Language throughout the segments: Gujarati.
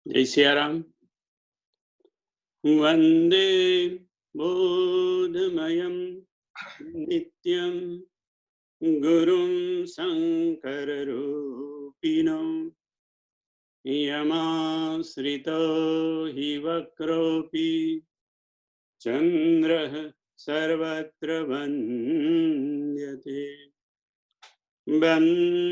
जय सियाराम। वंदे बोधमयं नित्यं गुरुं शङ्कररूपिणो यमाश्रितो हि वक्रोऽपि चन्द्रः सर्वत्र वन्द्यते। बन्धवगुरुपदकं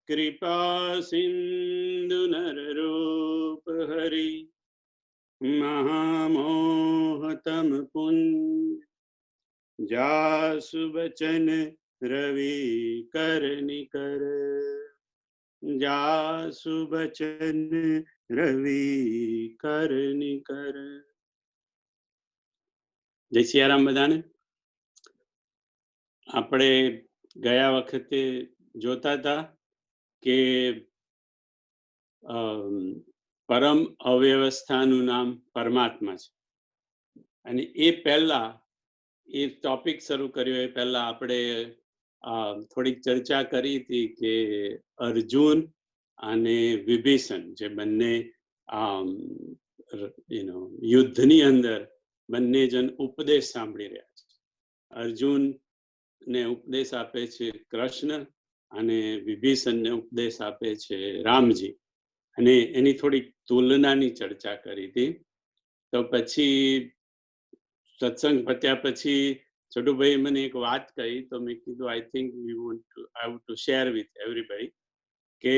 कृपा सिंधु नररूप हरि महामोहतम पुंज जासु बचन रवि कर निकर जासु बचन रवि कर निकर। जय सियाराम बधाने। આપણે ગયા વખતે જોતા હતા કે પરમ અવ્યવસ્થાનું નામ પરમાત્મા છે અને એ પહેલા એ ટોપિક શરૂ કર્યો એ પહેલા આપણે થોડીક ચર્ચા કરી હતી કે અર્જુન અને વિભીષણ જે બંને યુદ્ધની અંદર બંને જણ ઉપદેશ સાંભળી રહ્યા છે. અર્જુન ને ઉપદેશ આપે છે કૃષ્ણ અને વિભીષણને ઉપદેશ આપે છે રામજી, અને એની થોડીક તુલનાની ચર્ચા કરી હતી. તો પછી સત્સંગ પત્યા પછી છોટુભાઈ મને એક વાત કહી, તો મેં કીધું I think I want to share with everybody કે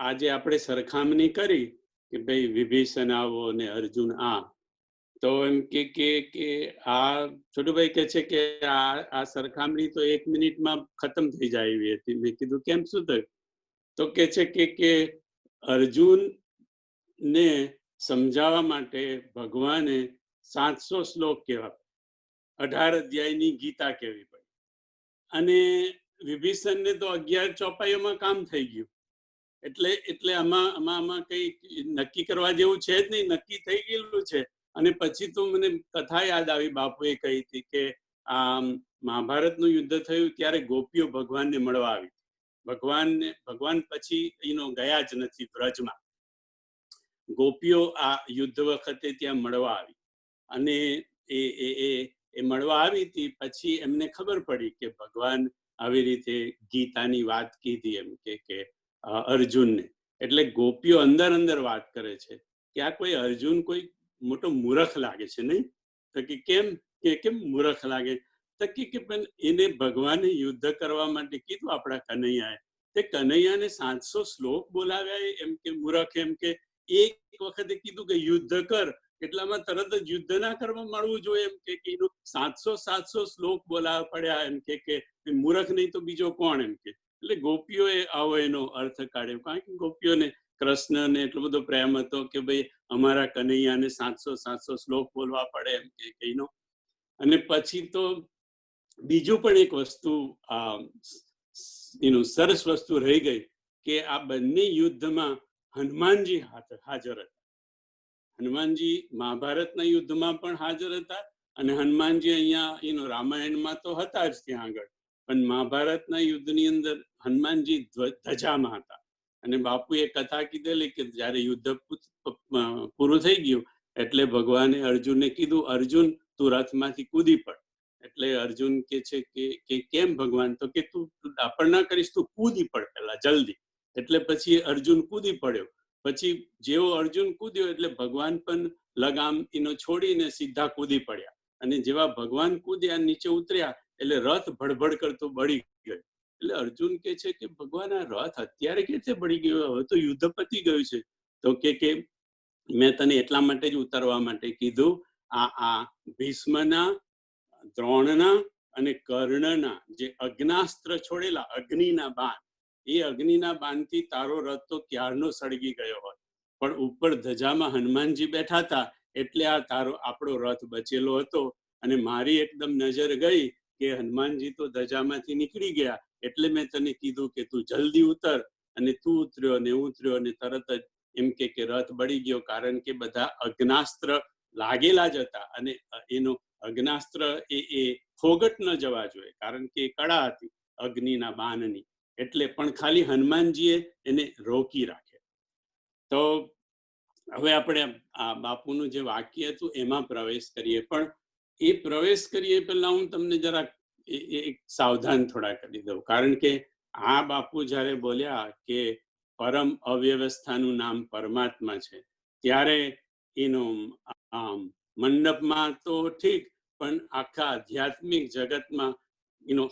આજે આપણે સરખામણી કરી કે ભાઈ વિભીષણ આવો ને અર્જુન આ, તો એમ કે આ છોટુભાઈ કે છે કે આ સરખામણી તો 1 મિનિટમાં ખતમ થઈ જાય એવી હતી. મેં કીધું કેમ, શું થયું? તો કે છે કે અર્જુન ને સમજાવવા માટે ભગવાને 700 શ્લોક કહેવા, 18 અધ્યાયની ગીતા કહેવી પડી, અને વિભીષણને તો 11 ચોપાઈઓમાં કામ થઈ ગયું. એટલે આમાં કઈ નક્કી કરવા જેવું છે જ નહીં, નક્કી થઈ ગયેલું છે. અને પછી તો મને કથા યાદ આવી, બાપુએ કહી હતી કે મહાભારતનું યુદ્ધ થયું ત્યારે ગોપીઓ ભગવાનને મળવા આવી. ભગવાન પછી ગયા જ નથી વ્રજમાં. ગોપીઓ આ યુદ્ધ વખતે ત્યાં મળવા આવી, અને એ મળવા આવી હતી. પછી એમને ખબર પડી કે ભગવાન આવી રીતે ગીતાની વાત કીધી એમ કે અર્જુનને. એટલે ગોપીઓ અંદર વાત કરે છે કે આ કોઈ અર્જુન કોઈ મોટો મૂર્ખ લાગે છે, નહીં? તો કે કેમ મૂર્ખ લાગે? તો કે પણ એને ભગવાને યુદ્ધ કરવા માટે કીધું આપણા કનૈયાએ, તે કનૈયાને 700 શ્લોક બોલાવ્યા એમ કે મૂર્ખ? એમ કે એક વખતે કીધું કે યુદ્ધ કર, એટલામાં તરત જ યુદ્ધ ના કરવા મળવું જોઈએ એમ કે એનું 700 શ્લોક બોલાવવા પડ્યા એમ કે મૂર્ખ નહીં તો બીજો કોણ એમ કે. એટલે ગોપીઓએ આવો એનો અર્થ કાઢ્યો, કારણ કે ગોપીઓને કૃષ્ણને એટલો બધો પ્રેમ હતો કે ભાઈ અમારા કનૈયાને 700 શ્લોક બોલવા પડે એમ કે કઈનો. અને પછી તો બીજું પણ એક વસ્તુ સરસ વસ્તુ રહી ગઈ કે આ બંને યુદ્ધમાં હનુમાનજી હાજર હતા. હનુમાનજી મહાભારતના યુદ્ધમાં પણ હાજર હતા, અને હનુમાનજી અહીંયા રામાયણમાં તો હતા જ ત્યાં આગળ, પણ મહાભારતના યુદ્ધની અંદર હનુમાનજી ધજામાં હતા. અને બાપુએ કથા કીધેલી કે જયારે યુદ્ધ પૂરું થઈ ગયું એટલે ભગવાને અર્જુનને કીધું, અર્જુન તું રથમાંથી કૂદી પડ. એટલે અર્જુન કે છે કે કેમ ભગવાન? તો કે તું દાપણ ના કરીશ, તું કૂદી પડ પેલા જલ્દી. એટલે પછી અર્જુન કૂદી પડ્યો. પછી જેવો અર્જુન કૂદ્યો એટલે ભગવાન પણ લગામ છોડીને સીધા કૂદી પડ્યા. અને જેવા ભગવાન કૂદ્યા નીચે ઉતર્યા એટલે રથ ભડભડ કરતો બળી ગયો. એટલે અર્જુન કે છે કે ભગવાન આ રથ અત્યારે કેવી રીતે બળી ગયો? હવે તો યુદ્ધ પતી ગયું છે. તો કે મેં તને એટલા માટે જ ઉતારવા માટે કીધું, આ ભીષ્મના, દ્રોણના અને કર્ણના જે અગ્નાસ્ત્ર છોડેલા અગ્નિના બાણ, એ અગ્નિના બાણથી તારો રથ તો ક્યારનો સળગી ગયો હોય, પણ ઉપર ધજામાં હનુમાનજી બેઠા હતા એટલે આપણો રથ બચેલો હતો. અને મારી એકદમ નજર ગઈ કે હનુમાનજી તો ધજામાંથી નીકળી ગયા, એટલે મેં તને કીધું કે તું જલ્દી ઉતર. અને તું ઉતર્યો ને ઉતર્યો અને તરત જ એમ કે રથ બળી ગયો, કારણ કે બધા અગ્નાસ્ત્ર લાગેલા જ હતા. અને એનો અગ્નાસ્ત્ર એ ફોગટ ન જવા જોઈએ, કારણ કે કળા હતી અગ્નિના બાણની. એટલે પણ ખાલી હનુમાનજીએ એને રોકી રાખે. તો હવે આપણે આ બાપુનું જે વાક્ય હતું એમાં પ્રવેશ કરીએ. પણ એ પ્રવેશ કરીએ પહેલા હું તમને જરાક એક સાવધાન થોડા કરી દઉં. કારણ કે આ બાપુ જ્યારે બોલ્યા કે પરમ અવ્યવસ્થાનું નામ પરમાત્મા છે, ત્યારે એનું મંડપમાં તો ઠીક, પણ આખા આધ્યાત્મિક જગતમાં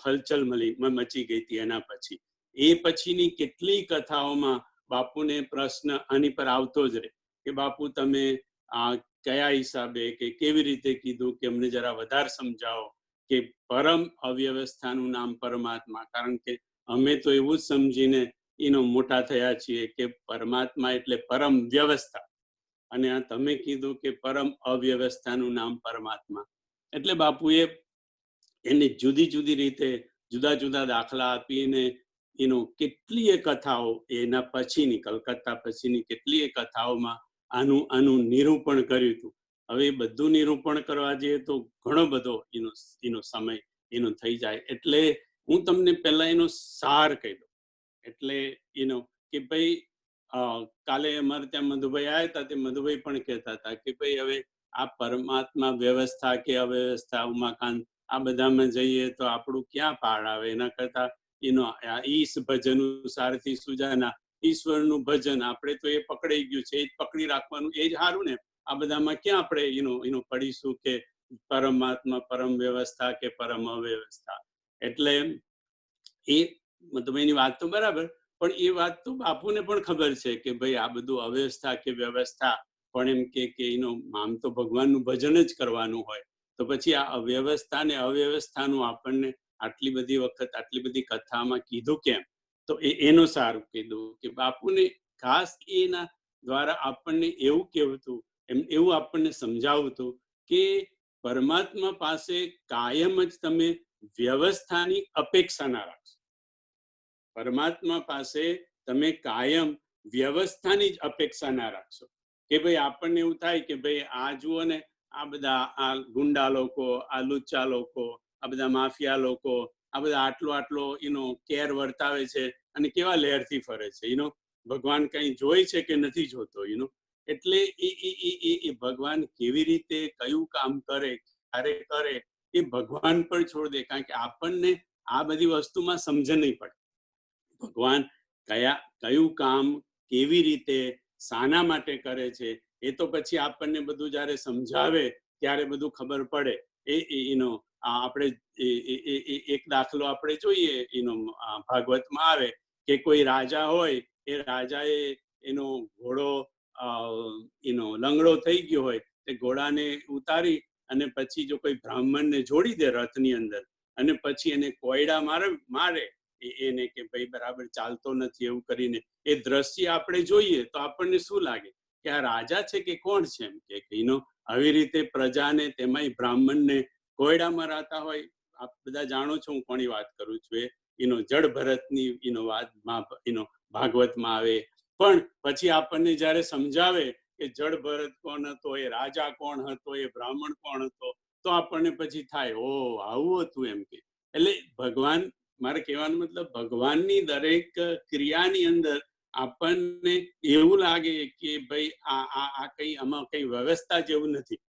હલચલ મચી ગઈ હતી. એના પછી એ પછીની કેટલી કથાઓમાં બાપુને પ્રશ્ન આની પર આવતો જ રહે કે બાપુ તમે આ કયા હિસાબે કે કેવી રીતે કીધું કે અમને જરા વધારે સમજાવો કે પરમ અવ્યવસ્થાનું નામ પરમાત્મા. કારણ કે અમે તો એવું જ સમજીને મોટા થયા છીએ કે પરમાત્મા એટલે પરમ વ્યવસ્થા, અને આ તમે કીધું કે પરમ અવ્યવસ્થાનું નામ પરમાત્મા. એટલે બાપુએ એની જુદી જુદી રીતે જુદા જુદા દાખલા આપીને કેટલીય કથાઓ એના પછીની કલકત્તા પછીની કેટલીય કથાઓમાં આનું નિરૂપણ કર્યું હતું. હવે એ બધું નિરૂપણ કરવા જઈએ તો ઘણો બધો સમય થઈ જાય. એટલે હું તમને પહેલા એનો સાર કહી દઉં. એટલે કે ભાઈ કાલે અમારે ત્યાં મધુભાઈ આવ્યા હતા, તે મધુભાઈ પણ કહેતા હતા કે ભાઈ હવે આ પરમાત્મા વ્યવસ્થા કે અવ્યવસ્થા, ઉમાકાંત, આ બધામાં જઈએ તો આપણું ક્યાં પાડ આવે. એના કરતા ઈશ ભજન સારથી સુજાના, ઈશ્વરનું ભજન આપણે તો એ પકડાઈ ગયું છે, એ જ પકડી રાખવાનું, એ જ સારું ને. આ બધામાં ક્યાં આપણે પડીશું કે પરમાત્મા પરમ વ્યવસ્થા કે પરમ અવ્યવસ્થા. એટલે એ મતલબ એની વાત તો બરાબર, પણ એ વાત તો બાપુને પણ ખબર છે કે ભાઈ આ બધું અવ્યવસ્થા કે વ્યવસ્થા, પણ એમ કે આમ તો ભગવાનનું ભજન જ કરવાનું હોય, તો પછી આ અવ્યવસ્થા ને અવ્યવસ્થાનું આપણને આટલી બધી વખત આટલી બધી કથામાં કીધું કેમ? તો એનું સારું કીધું કે બાપુને ખાસ એના દ્વારા આપણને એવું કહેવું, એવું આપણને સમજાવતું કે પરમાત્મા પાસે કાયમ જ તમે વ્યવસ્થાની અપેક્ષા ના રાખશો. પરમાત્મા પાસે તમે કાયમ વ્યવસ્થાની જ અપેક્ષા ના રાખશો કે ભાઈ આપણને એવું થાય કે ભાઈ આ જુઓ ને, આ બધા આ ગુંડા લોકો, આ લુચ્ચા લોકો, આ બધા માફિયા લોકો, આ બધા આટલો કેર વર્તાવે છે અને કેવા લહેરથી ફરે છે. ભગવાન કઈ જોઈ છે કે નથી જોતો? એટલે એ ભગવાન કેવી રીતે કયું કામ કરે, ક્યારે કરે, એ ભગવાન પણ છોડ દે. કારણ કે આપણને આ બધી વસ્તુમાં સમજણ નહીં પડે. ભગવાન કયું કામ કેવી રીતે શાના માટે કરે છે એ તો પછી આપણને બધું જ્યારે સમજાવે ત્યારે બધું ખબર પડે. આપણે એક દાખલો આપણે જોઈએ, ભાગવતમાં આવે કે કોઈ રાજા હોય, એ રાજાએ એનો ઘોડો લંગડો થઈ ગયો હોય, તે ઘોડાને ઉતારી અને પછી જો કોઈ બ્રાહ્મણને જોડી દે રથની અંદર, અને પછી એને કોયડા મારે એને કે ભાઈ બરાબર ચાલતો નથી એવું કરીને, એ દ્રશ્ય આપણે જોઈએ તો આપણને શું લાગે કે આ રાજા છે કે કોણ છે? એમ કે આવી રીતે પ્રજાને, તેમાંય બ્રાહ્મણને કોયડા મરાતા હોય. આપ બધા જાણો છો હું કોની વાત કરું છું. જડ ભરતની વાત ભાગવતમાં આવે. પણ પછી આપણને જયારે સમજાવે કે જડ ભરત કોણ હતો, એ રાજા કોણ હતો, એ બ્રાહ્મણ કોણ હતો, તો આપણને પછી થાય ઓ આવું હતું એમ કે. એટલે ભગવાન, મારે કહેવાનો મતલબ ભગવાનની દરેક ક્રિયાની અંદર આપણને એવું લાગે કે ભાઈ આ આમાં કઈ વ્યવસ્થા જેવું નથી,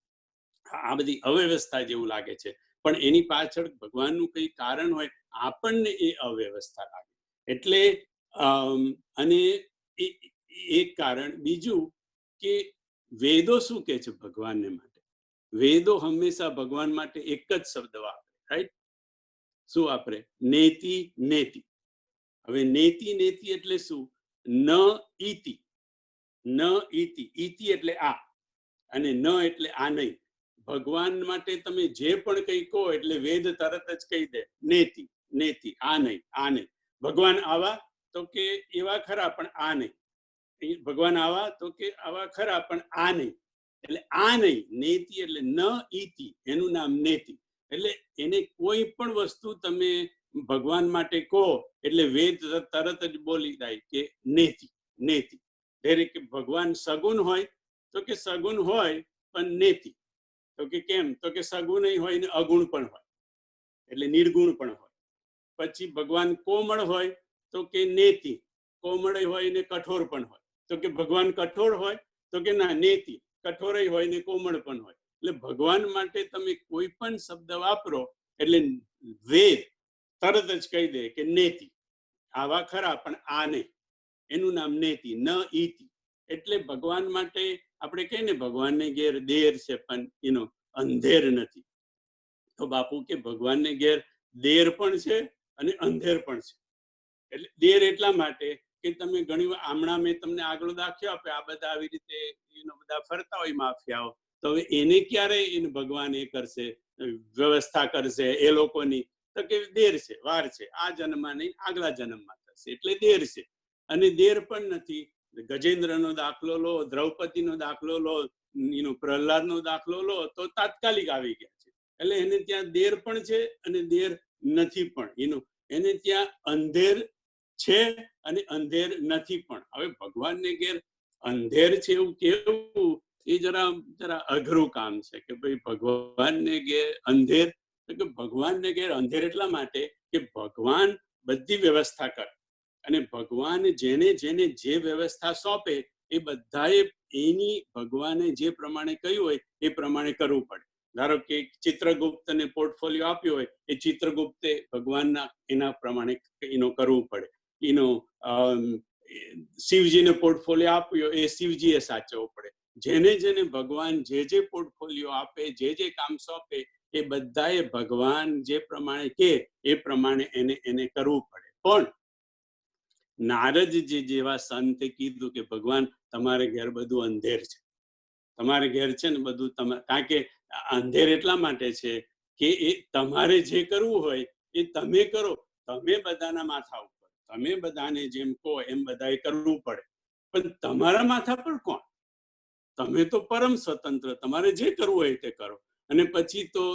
આ બધી અવ્યવસ્થા જેવું લાગે છે. પણ એની પાછળ ભગવાનનું કઈ કારણ હોય, આપણને એ અવ્યવસ્થા લાગે. એટલે અને એક કારણ. બીજું કે વેદો શું કે છે ભગવાનને માટે? વેદો હંમેશા ભગવાન માટે એક જ શબ્દ વાપરે, રાઈટ? શું વાપરે? નેતિ નેતિ. હવે નેતિ નેતિ એટલે શું? ન ઈતિ. ન ઈતિ, ઈતિ એટલે આ, અને ન એટલે આ નહીં. ભગવાન માટે તમે જે પણ કંઈ કહો એટલે વેદ તરત જ કહી દે નેતિ નેતિ, આ નહીં, આ નહીં. ભગવાન આવા તો કે એવા ખરા, પણ આ નહીં. ભગવાન આવા તો કે આવા ખરા, પણ આ નહીં. એટલે આ નહીં, નેતિ એટલે ન ઈતિ, એનું નામ નેતિ. એટલે એને કોઈ પણ વસ્તુ તમે ભગવાન માટે કહો એટલે વેદ તરત જ બોલી જાય કે નેતિ નેતિ. દરેક ભગવાન સગુણ હોય તો કે સગુણ હોય પણ નેતિ. તો કે કેમ? તો કે સગુણ હોય ને અગુણ પણ હોય, એટલે નિર્ગુણ પણ હોય. પછી ભગવાન કોમળ હોય તો કે નેતિ. કોમળ હોય ને કઠોર પણ હોય. તો કે ભગવાન કઠોર હોય? તો કે ના, નેતિ. કઠોર હોય ને કોમળ પણ હોય. એટલે ભગવાન માટે તમે કોઈ પણ શબ્દ વાપરો એટલે વેદ તરત જ કહી દે કે નેતિ. આવા ખરા પણ આ નહીં, એનું નામ નેતિ, ન ઈતિ. એટલે ભગવાન માટે આપણે કહીએ ને ભગવાનને ઘેર દેર છે પણ એનો અંધેર નથી. તો બાપુ કે ભગવાનને ઘેર દેર પણ છે અને અંધેર પણ છે. એટલે દેર એટલા માટે કે તમે ઘણી વાર હમણાં મેં તમને આગળ દાખ્યો આપે, આ બધા આવી રીતે બધા ફરતા હોય માફિયાઓ, તો હવે એને ક્યારે એને ભગવાન એ કરશે, વ્યવસ્થા કરશે એ લોકોની? તો કે દેર છે, વાર છે, આ જન્મમાં નહીં આગલા જન્મમાં થશે. એટલે દેર છે. અને દેર પણ નથી. ગજેન્દ્રનો દાખલો લો, દ્રૌપદીનો દાખલો લો, પ્રહલાદનો દાખલો લો, તો તાત્કાલિક આવી ગયા છે. એટલે એને ત્યાં દેર પણ છે અને દેર નથી પણ. એને ત્યાં અંધેર છે અને અંધેર નથી પણ. હવે ભગવાનને ઘેર અંધેર છે એવું કેવું એ જરા અઘરું કામ છે કે ભાઈ ભગવાનને ઘેર અંધેર. કે ભગવાનને ઘેર અંધેર એટલા માટે કે ભગવાન બધી વ્યવસ્થા કરે અને ભગવાન જેને જેને જે વ્યવસ્થા સોંપે એ બધાએ એની ભગવાને જે પ્રમાણે કહ્યું હોય એ પ્રમાણે કરવું પડે. ધારો કે ચિત્રગુપ્તને પોર્ટફોલિયો આપ્યો હોય, એ ચિત્રગુપ્તે ભગવાનના એના પ્રમાણે કરવું પડે. શિવજીને પોર્ટફોલિયો આપ્યો એ શિવજીએ સાચવવો પડે. જેને જેને ભગવાન જે પોર્ટફોલિયો આપે, જે કામ સોંપે એ બધાએ ભગવાન જે પ્રમાણે કે એ પ્રમાણે એને કરવું પડે. પણ નારદજી જેવા સંતે કીધું કે ભગવાન તમારે ઘેર બધું અંધેર છે, તમારે ઘેર છે ને બધું કારણ કે અંધેર એટલા માટે છે કે એ તમારે જે કરવું હોય એ તમે કરો. તમે બધાના માથા ઉપર, તમે બધાને જેમ કહો એમ બધાએ કરવું પડે. પણ તમારા માથા પર કોણ? તમે તો પરમ સ્વતંત્ર, તમારે જે કરવું હોય તે કરો. અને પછી તો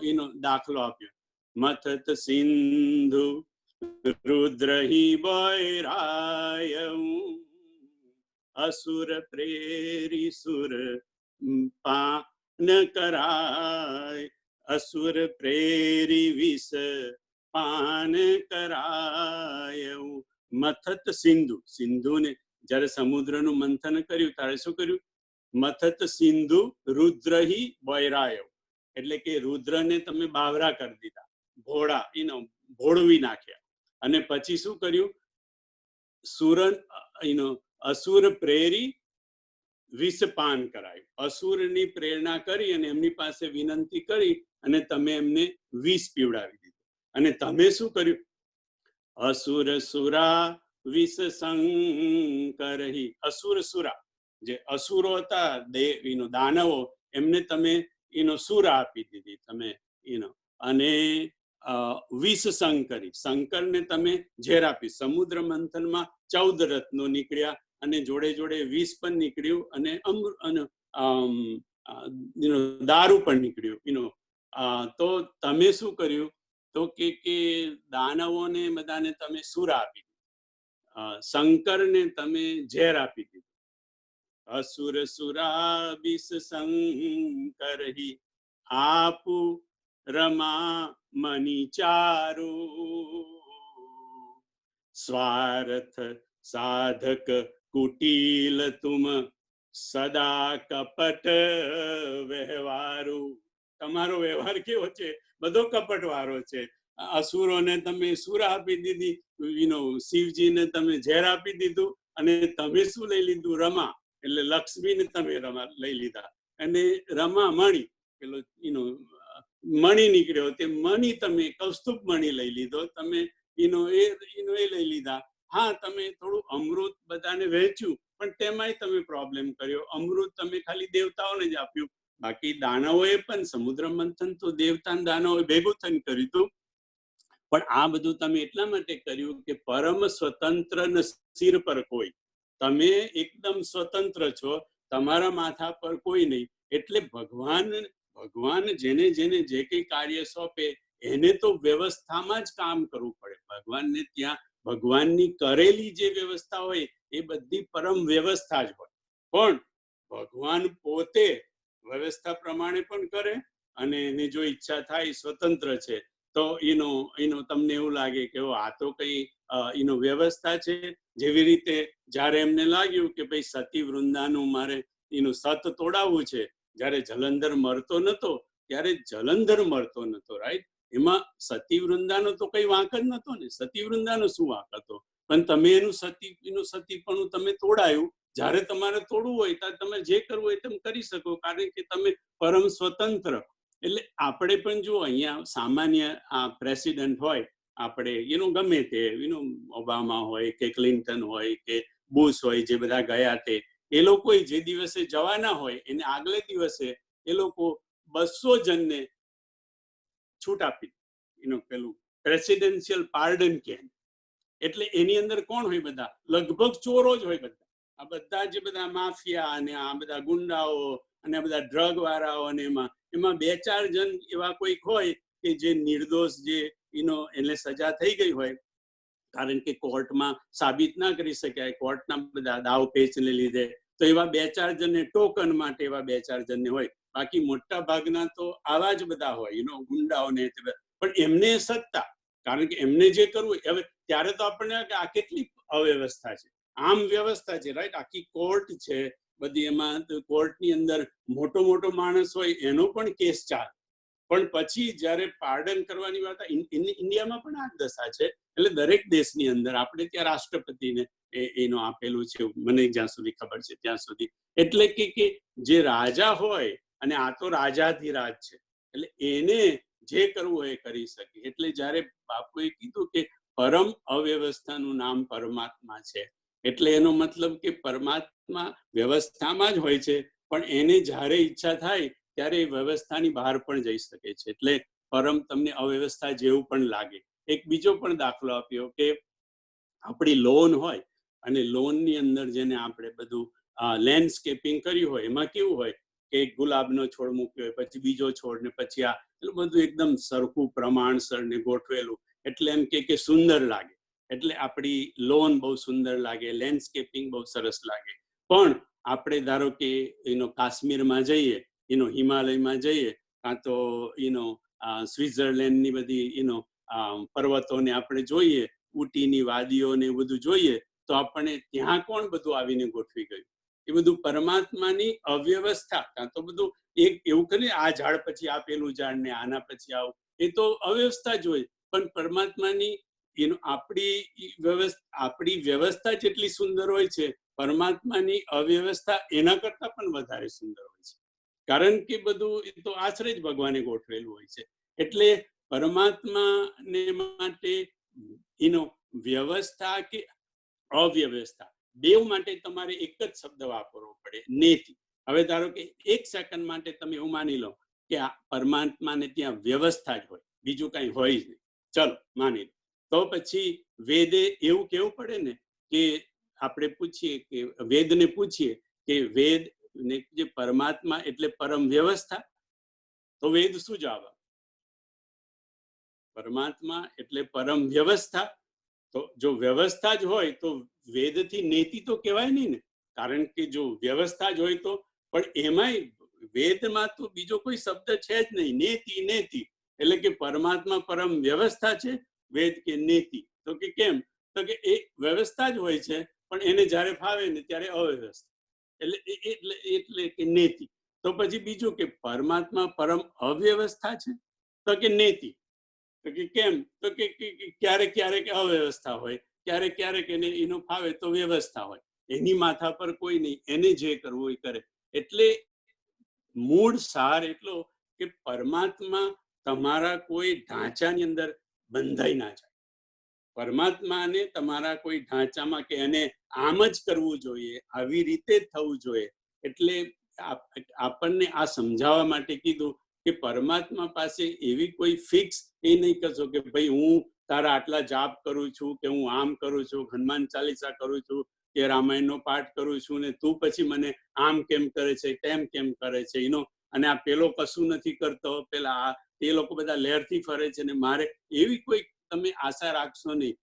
એનો દાખલો આપ્યો, મથત સિંધુ રુદ્રહી બૈરાય અસુર પ્રેરી સુર પાન કરાય, અસુર પ્રેરી વિષ પાન કરાય. મથત સિંધુ, સિંધુને જ્યારે સમુદ્રનું મંથન કર્યું ત્યારે શું કર્યું? મથત સિંધુ રુદ્રહી બૈરાય. એટલે કે રુદ્રને તમે બાવરા કરી દીધા, ભોળા, ભોળવી નાખ્યા. અને પછી શું કર્યું? અસુર પ્રેરી વિષપાન કરાયું. અસુરની પ્રેરણા કરી અને એમની પાસે વિનંતી કરી અને તમે એમને વિષ પીવડાવી દીધું. અને તમે શું કર્યું? અસુર સુરા વિષ સંકરહી. અસુર સુરા, જે અસુરો હતા, દાનવો, એમને તમે સુર આપી દીધી તમે અને વિષ શંકરી, શંકરને તમે ઝેર આપી. સમુદ્ર મંથનમાં 14 રત્નો નીકળ્યા અને જોડે જોડે વિષ પણ નીકળ્યું અને દારૂ પણ નીકળ્યું. તો તમે શું કર્યું? તો કે દાનવોને બધાને તમે સુર આપી દીધું, શંકરને તમે ઝેર આપી દીધું. અસુર સુરા વિષ શંકરહી આપુ રમા મની ચારો, સ્વાર્થ સાધક કુટિલ તુમ સદા કપટ વ્યવહારો. તમારો વ્યવહાર કેવો છે? બધો કપટ વાળો છે. અસુરોને તમે સુર આપી દીધી, શિવજીને તમે ઝેર આપી દીધું અને તમે શું લઈ લીધું? રમા, એટલે લક્ષ્મીને તમે રમા લઈ લીધા. અને રમા મણી, પેલો મણી નીકળ્યો, તે મણી તમે કૌસ્તુભ મણી લઈ લીધો, તમે એ લઈ લીધા. હા, તમે થોડું અમૃત બધાને વહેંચ્યું પણ તેમાંય તમે પ્રોબ્લેમ કર્યો. અમૃત તમે ખાલી દેવતાઓને જ આપ્યું, બાકી દાનવોએ પણ સમુદ્ર મંથન તો દેવતા દાનવોએ ભેગું થઈને કર્યું હતું. પણ આ બધું તમે એટલા માટે કર્યું કે પરમ સ્વતંત્ર ન સિર પર કોઈ, તમે એકદમ સ્વતંત્ર છો, તમારા માથા પર કોઈ નહીં. એટલે ભગવાન જેને જેને જે કઈ કાર્ય સોંપે એને તો વ્યવસ્થામાં જ કામ કરવું પડે. ભગવાનને ત્યાં ભગવાનની કરેલી જે વ્યવસ્થા હોય એ બધી પરમ વ્યવસ્થા જ હોય. પણ ભગવાન પોતે વ્યવસ્થા પ્રમાણે પણ કરે અને એની જો ઈચ્છા થાય સ્વતંત્ર છે તો તમને એવું લાગે કે આ તો કઈ વ્યવસ્થા છે. જેવી રીતે જ્યારે એમને લાગ્યું કે ભાઈ સતી વૃંદાનું મારે સત તોડાવવું છે, જ્યારે જલંધર મરતો નતો ત્યારે જલંધર મરતો નતો, રાઈટ? એમાં સતી વૃંદાનો તો કઈ વાંક જ નતો ને. સતી વૃંદાનો શું વાંક હતો? પણ તમે એનું સતીપણું તમે તોડાયું. જ્યારે તમારે તોડવું હોય ત્યારે તમે જે કરવું હોય તેમ કરી શકો, કારણ કે તમે પરમ સ્વતંત્ર. એટલે આપણે પણ જો અહીંયા સામાન્ય આ પ્રેસિડેન્ટ હોય, આપણે ગમે તે ઓબામા હોય કે ક્લિન્ટન હોય કે બુશ હોય, જે બધા ગયા તે, એ લોકો જે દિવસે જવાના હોય એને આગલે દિવસે એ લોકો 200 જણને છૂટ આપી, પેલું પ્રેસિડેન્શિયલ પાર્ડન કે. એટલે એની અંદર કોણ હોય? બધા લગભગ ચોરો જ હોય. બધા આ બધા જે બધા માફિયા અને આ બધા ગુંડાઓ અને આ બધા ડ્રગ વાળાઓ અને એમાં 2-4 જણ એવા કોઈક હોય કે જે નિર્દોષ, જે એને સજા થઈ ગઈ હોય, કારણ કે કોર્ટમાં સાબિત ના કરી શકાય, કોર્ટના બધા દાવ પેચને લીધે, તો એવા 2-4 જણને ટોકન માટે એવા 2-4 જણને હોય. બાકી મોટા ભાગના તો આવા જ બધા હોય, ગુંડાઓને. પણ એમને સત્તા, કારણ કે એમને જે કરવું. હવે ત્યારે તો આપણને આ કેટલી અવ્યવસ્થા છે, આમ વ્યવસ્થા છે, રાઈટ? આખી કોર્ટ છે બધી. એમાં કોર્ટની અંદર મોટો માણસ હોય એનો પણ કેસ ચાલે. પણ પછી જ્યારે પાર્ડન કરવાની વાત, ઇન્ડિયામાં પણ આ દશા છે. એટલે દરેક દેશની અંદર આપણે ત્યાં રાષ્ટ્રપતિને એનો આપેલું છે, મને જ્યાં સુધી ખબર છે ત્યાં સુધી. એટલે કે જે રાજા હોય, અને આ તો રાજાધિરાજ છે, એટલે એને જે કરવું હોય એ કરી શકે. એટલે જ્યારે બાપુએ કીધું કે પરમ અવ્યવસ્થાનું નામ પરમાત્મા છે, એટલે એનો મતલબ કે પરમાત્મા વ્યવસ્થામાં જ હોય છે, પણ એને જ્યારે ઈચ્છા થાય ત્યારે એ વ્યવસ્થાની બહાર પણ જઈ શકે છે. એટલે પરમ તમને અવ્યવસ્થા જેવું પણ લાગે. એક બીજો પણ દાખલો આપ્યો કે આપણી લોન હોય, અને લોનની અંદર જેને આપણે બધું લેન્ડસ્કેપિંગ કર્યું હોય, એમાં કેવું હોય કે એક ગુલાબનો છોડ મૂક્યો હોય, પછી બીજો છોડ, ને પછી આ, એટલું બધું એકદમ સરખું પ્રમાણસર ને ગોઠવેલું. એટલે એમ કે સુંદર લાગે. એટલે આપણી લોન બહુ સુંદર લાગે, લેન્ડસ્કેપિંગ બહુ સરસ લાગે. પણ આપણે ધારો કે કાશ્મીરમાં જઈએ, હિમાલયમાં જઈએ, કાં તો સ્વિટ્ઝરલેન્ડની બધી પર્વતોને આપણે જોઈએ, ઊટીની વાદીઓને બધું જોઈએ, તો આપણને ત્યાં કોણ બધું આવીને ગોઠવી ગયું? એ બધું પરમાત્માની અવ્યવસ્થા. કાં તો બધું એક એવું કરે, આ ઝાડ પછી આ પેલું ઝાડ, ને આના પછી આવું, એ તો અવ્યવસ્થા જ હોય. પણ પરમાત્માની આપણી વ્યવસ્થા જેટલી સુંદર હોય છે, પરમાત્માની અવ્યવસ્થા એના કરતા પણ વધારે સુંદર હોય છે. કારણ કે બધું એ તો આશરે જ ભગવાને ગોઠવેલું હોય છે. એટલે પરમાત્માને માટે વ્યવસ્થા કે અવ્યવસ્થા, બેવ માટે તમારે એક જ શબ્દ વાપરવો પડે, નેતિ. હવે ધારો કે 1 સેકન્ડ માટે તમે એવું માની લો કે આ પરમાત્માને ત્યાં વ્યવસ્થા જ હોય, બીજું કઈ હોય જ નહીં. ચલો માની લો. તો પછી વેદે એવું કેવું પડે ને કે આપણે પૂછીએ કે વેદને પૂછીએ કે વેદ ને જે પરમાત્મા એટલે પરમ વ્યવસ્થા, તો વેદ શું જવાબ આપે? પરમાત્મા એટલે પરમ વ્યવસ્થા. તો જો વ્યવસ્થા જ હોય તો વેદથી નેતિ તો કહેવાય નહીં ને, કારણ કે જો વ્યવસ્થા જ હોય તો. પણ એમાંય વેદમાં તો બીજો કોઈ શબ્દ છે જ નહીં, નેતિ. એટલે કે પરમાત્મા પરમ વ્યવસ્થા છે, વેદ કે નેતિ. તો કે કેમ? તો કે એ વ્યવસ્થા જ હોય છે, પણ એને જ્યારે ફાવે ને ત્યારે અવ્યવસ્થા, એટલે કે નેતિ. તો પછી બીજું કે પરમાત્મા પરમ અવ્યવસ્થા છે, તો કે નેતિ. તો કે કેમ? તો કે ક્યારેક અવ્યવસ્થા હોય, ક્યારેક એનો ફાવે તો વ્યવસ્થા હોય. એની માથા પર કોઈ નહીં, એને જે કરવું એ કરે. એટલે મૂળ સાર એટલો કે પરમાત્મા તમારા કોઈ ઢાંચાની અંદર બંધાઈ ના જાય. પરમાત્માને તમારા કોઈ ઢાંચામાં કે એને આમ જ કરવું જોઈએ, આવી રીતે જ થવું જોઈએ. એટલે આપણને આ સમજાવવા માટે કીધું કે પરમાત્મા પાસે એવી કોઈ ફિક્સ એ નહીં કરશો કે ભાઈ હું તારા આટલા જાપ કરું છું, કે હું આમ કરું છું, હનુમાન ચાલીસા કરું છું, કે રામાયણનો પાઠ કરું છું, ને તું પછી મને આમ કેમ કરે છે, તેમ કેમ કરે છે, અને આ પેલો કશું નથી કરતો, પેલા એ લોકો બધા લહેરથી ફરે છે, ને મારે એવી કોઈ તમે આશા રાખશો નહીં.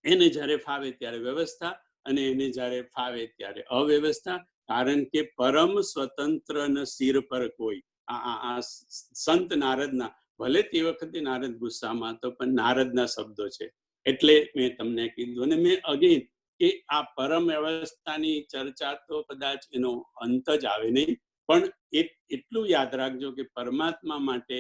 એને જ્યારે ફાવે ત્યારે વ્યવસ્થા, અને એને જ્યારે ફાવે ત્યારે અવ્યવસ્થા. કારણ કે પરમ સ્વતંત્ર ન સિર પર કોઈ. આ સંત નારદના ભલે તે વખતે નારદ ગુસ્સામાં હતો, પણ નારદના શબ્દો છે એટલે મેં તમને કીધું. અને મેં અગેન કે આ પરમ અવસ્થાની ચર્ચા તો કદાચ એનો અંત જ આવે નહીં, પણ એટલું યાદ રાખજો કે પરમાત્મા માટે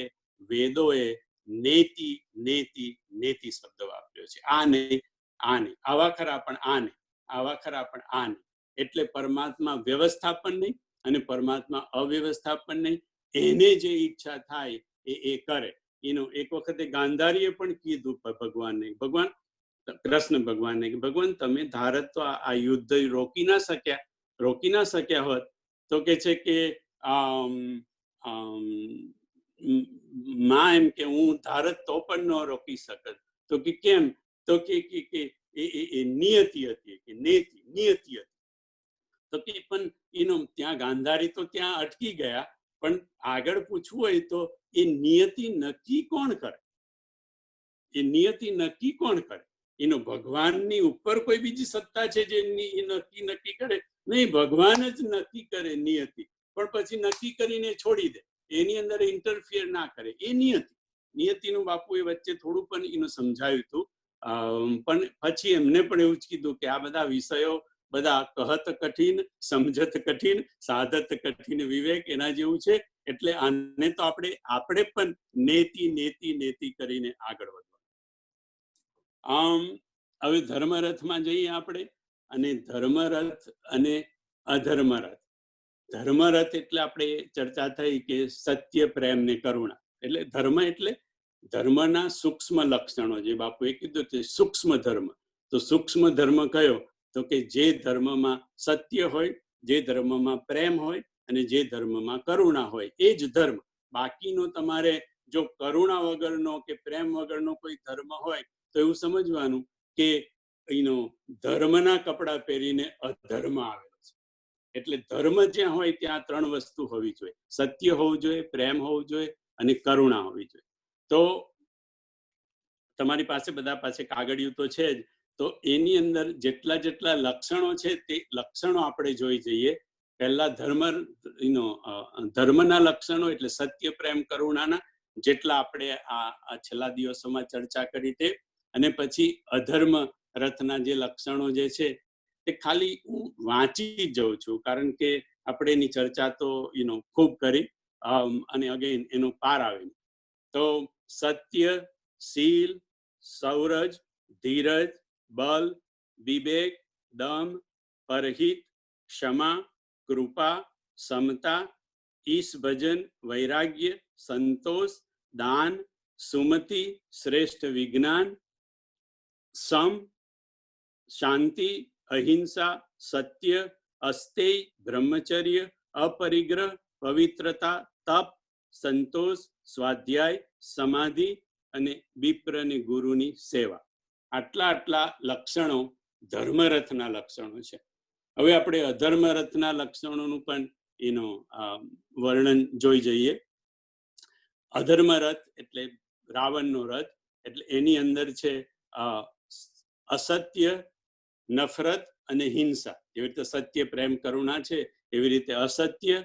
વેદોએ નેતિ નેતિ નેતિ શબ્દ વાપર્યો છે. આ નહીં, આ નહીં, આવા ખરા પણ આ નહીં, આવા ખરા પણ આ નહીં. એટલે પરમાત્મા વ્યવસ્થાપન નહીં અને પરમાત્મા અવ્યવસ્થાપન નહીં. એને જે ઈચ્છા થાય એ કરે. એનું એક વખતે ગાંધારીએ પણ કીધું ભગવાનને, ભગવાન કૃષ્ણ ભગવાનને કે ભગવાન તમે ધારત તો આ યુદ્ધ રોકી ના શક્યા હોત. તો કે છે કે માં એમ કે હું ધારત તો પણ ન રોકી શકત. તો કે કેમ? તો કે એ નિયતિ હતી, કે નિયતિ હતી. તો કે પણ એનો ત્યાં ગાંધારી તો ત્યાં અટકી ગયા, પણ આગળ પૂછવું હોય તો એ નિયતિ નક્કી કોણ કરે? એ નિયતિ નક્કી કોણ કરે? એનો ભગવાનની ઉપર કોઈ બીજી સત્તા છે જે નક્કી કરે? નહીં, ભગવાન જ નક્કી કરે નિયતિ. પણ પછી નક્કી કરીને છોડી દે, એની અંદર ઇન્ટરફિયર ના કરે. એ નિયતિનું બાપુએ વચ્ચે થોડું પણ એનું સમજાવ્યું હતું. પણ પછી એમને પણ એવું જ કીધું કે આ બધા વિષયો બધા કહત કઠિન, સમજત કઠિન, સાધત કઠિન વિવેક, એના જેવું છે. એટલે આને તો આપણે પણ નેતિ નેતિ નેતિ કરીને આગળ વધવા. હવે ધર્મરથમાં જઈએ આપણે. અને ધર્મરથ અને અધર્મરથ. ધર્મરથ એટલે આપણે ચર્ચા થઈ કે સત્ય, પ્રેમ ને કરુણા. એટલે ધર્મ એટલે ધર્મના સૂક્ષ્મ લક્ષણો, જે બાપુએ કીધું તે સૂક્ષ્મ ધર્મ. તો સૂક્ષ્મ ધર્મ કયો? તો કે જે ધર્મમાં સત્ય હોય, જે ધર્મમાં પ્રેમ હોય અને જે ધર્મમાં કરુણા હોય, એ જ ધર્મ. બાકીનો તમારે જો કરુણા વગરનો કે પ્રેમ વગરનો કોઈ ધર્મ હોય તો એવું સમજવાનું કે એનો ધર્મના કપડા પહેરીને અધર્મ આવેલો છે. એટલે ધર્મ જ્યાં હોય ત્યાં ત્રણ વસ્તુ હોવી જોઈએ: સત્ય હોવું જોઈએ, પ્રેમ હોવું જોઈએ અને કરુણા હોવી જોઈએ. તો તમારી પાસે બધા પાસે કાગળિયું તો છે જ. તો એની અંદર જેટલા લક્ષણો છે તે લક્ષણો આપણે જોઈ જઈએ. પહેલા ધર્મના લક્ષણો એટલે સત્ય, પ્રેમ, કરુણાના, જેટલા આપણે આ છેલ્લા દિવસોમાં ચર્ચા કરી તે. અને પછી અધર્મ રથના જે લક્ષણો જે છે તે ખાલી હું વાંચી જઉં છું, કારણ કે આપણે એની ચર્ચા તો ખૂબ કરી અને અગેન એનો પાર આવે. તો સત્ય, શીલ, સૌરજ, ધીરજ, બલ, વિવેક, દમ, પરહિત, ક્ષમા, કૃપા, સમતા, ઈશ ભજન, વૈરાગ્ય, સંતોષ, દાન, સુમતિ, શ્રેષ્ઠ વિજ્ઞાન, સમ, શાંતિ, અહિંસા, સત્ય, અસ્તેય, બ્રહ્મચર્ય, અપરિગ્રહ, પવિત્રતા, તપ, સંતોષ, સ્વાધ્યાય, સમાધિ અને વિપ્ર અને ગુરુની સેવા. આટલા લક્ષણો ધર્મરથના લક્ષણો છે. હવે આપણે અધર્મરથના લક્ષણોનું પણ વર્ણન જોઈ જઈએ. અધર્મરથ એટલે રાવણનો રથ. એટલે એની અંદર છે અસત્ય, નફરત અને હિંસા. જેવી રીતે સત્ય, પ્રેમ, કરુણા છે, એવી રીતે અસત્ય,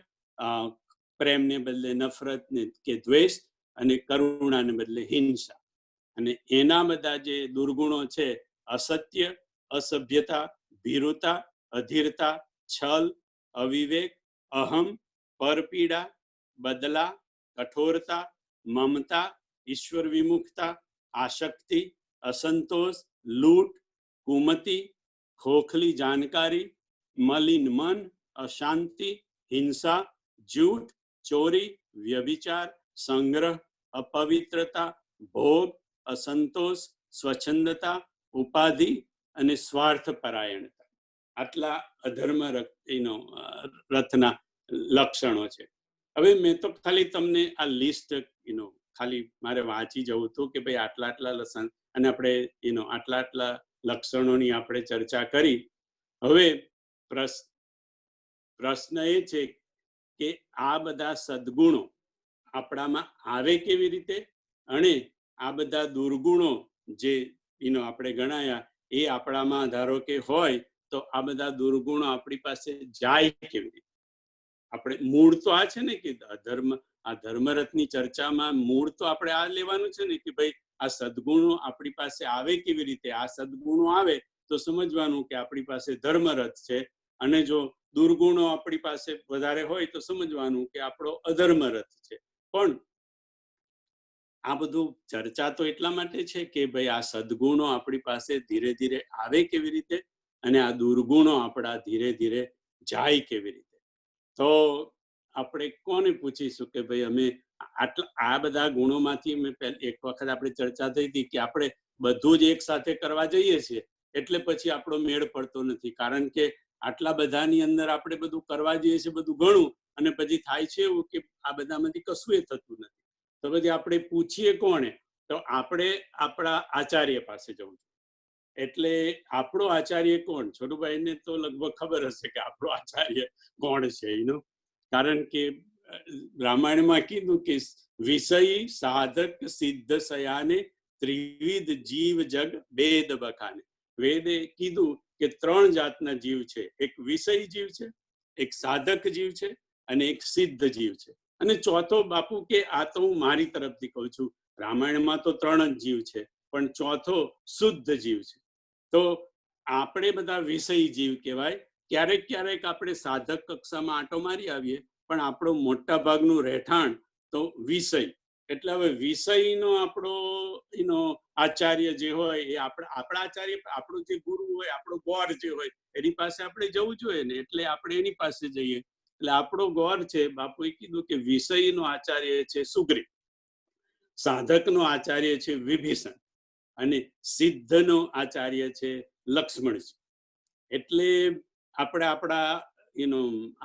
પ્રેમને બદલે નફરત ને કે દ્વેષ, અને કરુણાને બદલે હિંસા. અને એના બધા જે દુર્ગુણો છે: અસત્ય, અસભ્યતા, ભીરુતા, અધીરતા, છલ, અવિવેક, અહમ, પરપીડા, બદલા, કઠોરતા, મમતા, ઈશ્વર વિમુખતા, આશક્તિ, અસંતોષ, લૂંટ, કુમતિ, ખોખલી જાણકારી, મલિન મન, અશાંતિ, હિંસા, જૂઠ, ચોરી, વ્યભિચાર, સંગ્રહ, અપવિત્રતા, ભોગ, અસંતોષ, સ્વચ્છંદતા, ઉપાધિ અને સ્વાર્થ પરાયણતા. આટલા અધર્મ રથના લક્ષણો છે. હવે મેં તો ખાલી તમને આ લિસ્ટ ખાલી મારે વાંચી જવું હતું કે ભાઈ આટલા લક્ષણ, અને આપણે આટલા લક્ષણોની આપણે ચર્ચા કરી. હવે પ્રશ્ન એ છે કે આ બધા સદગુણો આપણામાં આવે કેવી રીતે, અને આ બધા દુર્ગુણો જે આપણે ગણાયા એ આપણામાં ધારો કે હોય તો આ બધા દુર્ગુણો આપણી પાસે જાય કેવી રીતે? આપણે મૂળ તો આ છે ને કે આ ધર્મરથની ચર્ચામાં મૂળ તો આપણે આ લેવાનું છે ને કે ભાઈ આ સદગુણો આપણી પાસે આવે કેવી રીતે, આ સદગુણો આવે તો સમજવાનું કે આપણી પાસે ધર્મરથ છે, અને જો દુર્ગુણો આપણી પાસે વધારે હોય તો સમજવાનું કે આપણો અધર્મરથ છે. પણ આ બધું ચર્ચા તો એટલા માટે છે કે ભાઈ આ સદગુણો આપણી પાસે ધીરે ધીરે આવે કેવી રીતે, અને આ દુર્ગુણો આપણા ધીરે ધીરે જાય કેવી રીતે. તો આપણે કોને પૂછીશું કે ભાઈ અમે આટલા આ બધા ગુણોમાંથી એક વખત આપણે ચર્ચા થઈ હતી કે આપણે બધું જ એક સાથે કરવા જઈએ છીએ એટલે પછી આપણો મેળ પડતો નથી, કારણ કે આટલા બધાની અંદર આપણે બધું કરવા જઈએ છીએ બધું ઘણું, અને પછી થાય છે એવું કે આ બધામાંથી કશું એ થતું નથી. તો પછી આપણે પૂછીએ કોણે, તો આપણે આપણા આચાર્ય પાસે જવું. એટલે આપણો આચાર્ય કોણ? છોટુભાઈને તો લગભગ ખબર હશે કે આપણો આચાર્ય કોણ છે એનું, કારણ કે રામાયણમાં કીધું કે વિષયી સાધક સિદ્ધ સયાને ત્રિવિધ જીવ જગ વેદ બખાને. વેદે કીધું કે 3 જાતના જીવ છે, એક વિષયી જીવ છે, એક સાધક જીવ છે, અને એક સિદ્ધ જીવ છે. અને ચોથો બાપુ કે આ તો હું મારી તરફથી કહું છું, રામાયણમાં તો 3 જ જીવ છે, પણ ચોથો શુદ્ધ જીવ છે. તો આપણે બધા વિષયી જીવ કહેવાય. ક્યારેક ક્યારેક આપણે સાધક કક્ષામાં આંટો મારી આવીએ, પણ આપણો મોટા ભાગનું રહેઠાણ તો વિષય. એટલે હવે વિષયનો આપણો એનો આચાર્ય જે હોય એ આપણા આચાર્ય, આપણો જે ગુરુ હોય, આપણો ગોર જે હોય એની પાસે આપણે જવું જોઈએ ને, એટલે આપણે એની પાસે જઈએ. એટલે આપણો ગોર છે, બાપુએ કીધું કે વિષયનો આચાર્ય છે સુગ્રીવ, સાધકનો આચાર્ય છે વિભીષણ, અને સિદ્ધનો આચાર્ય છે લક્ષ્મણજી. એટલે આપણે આપણા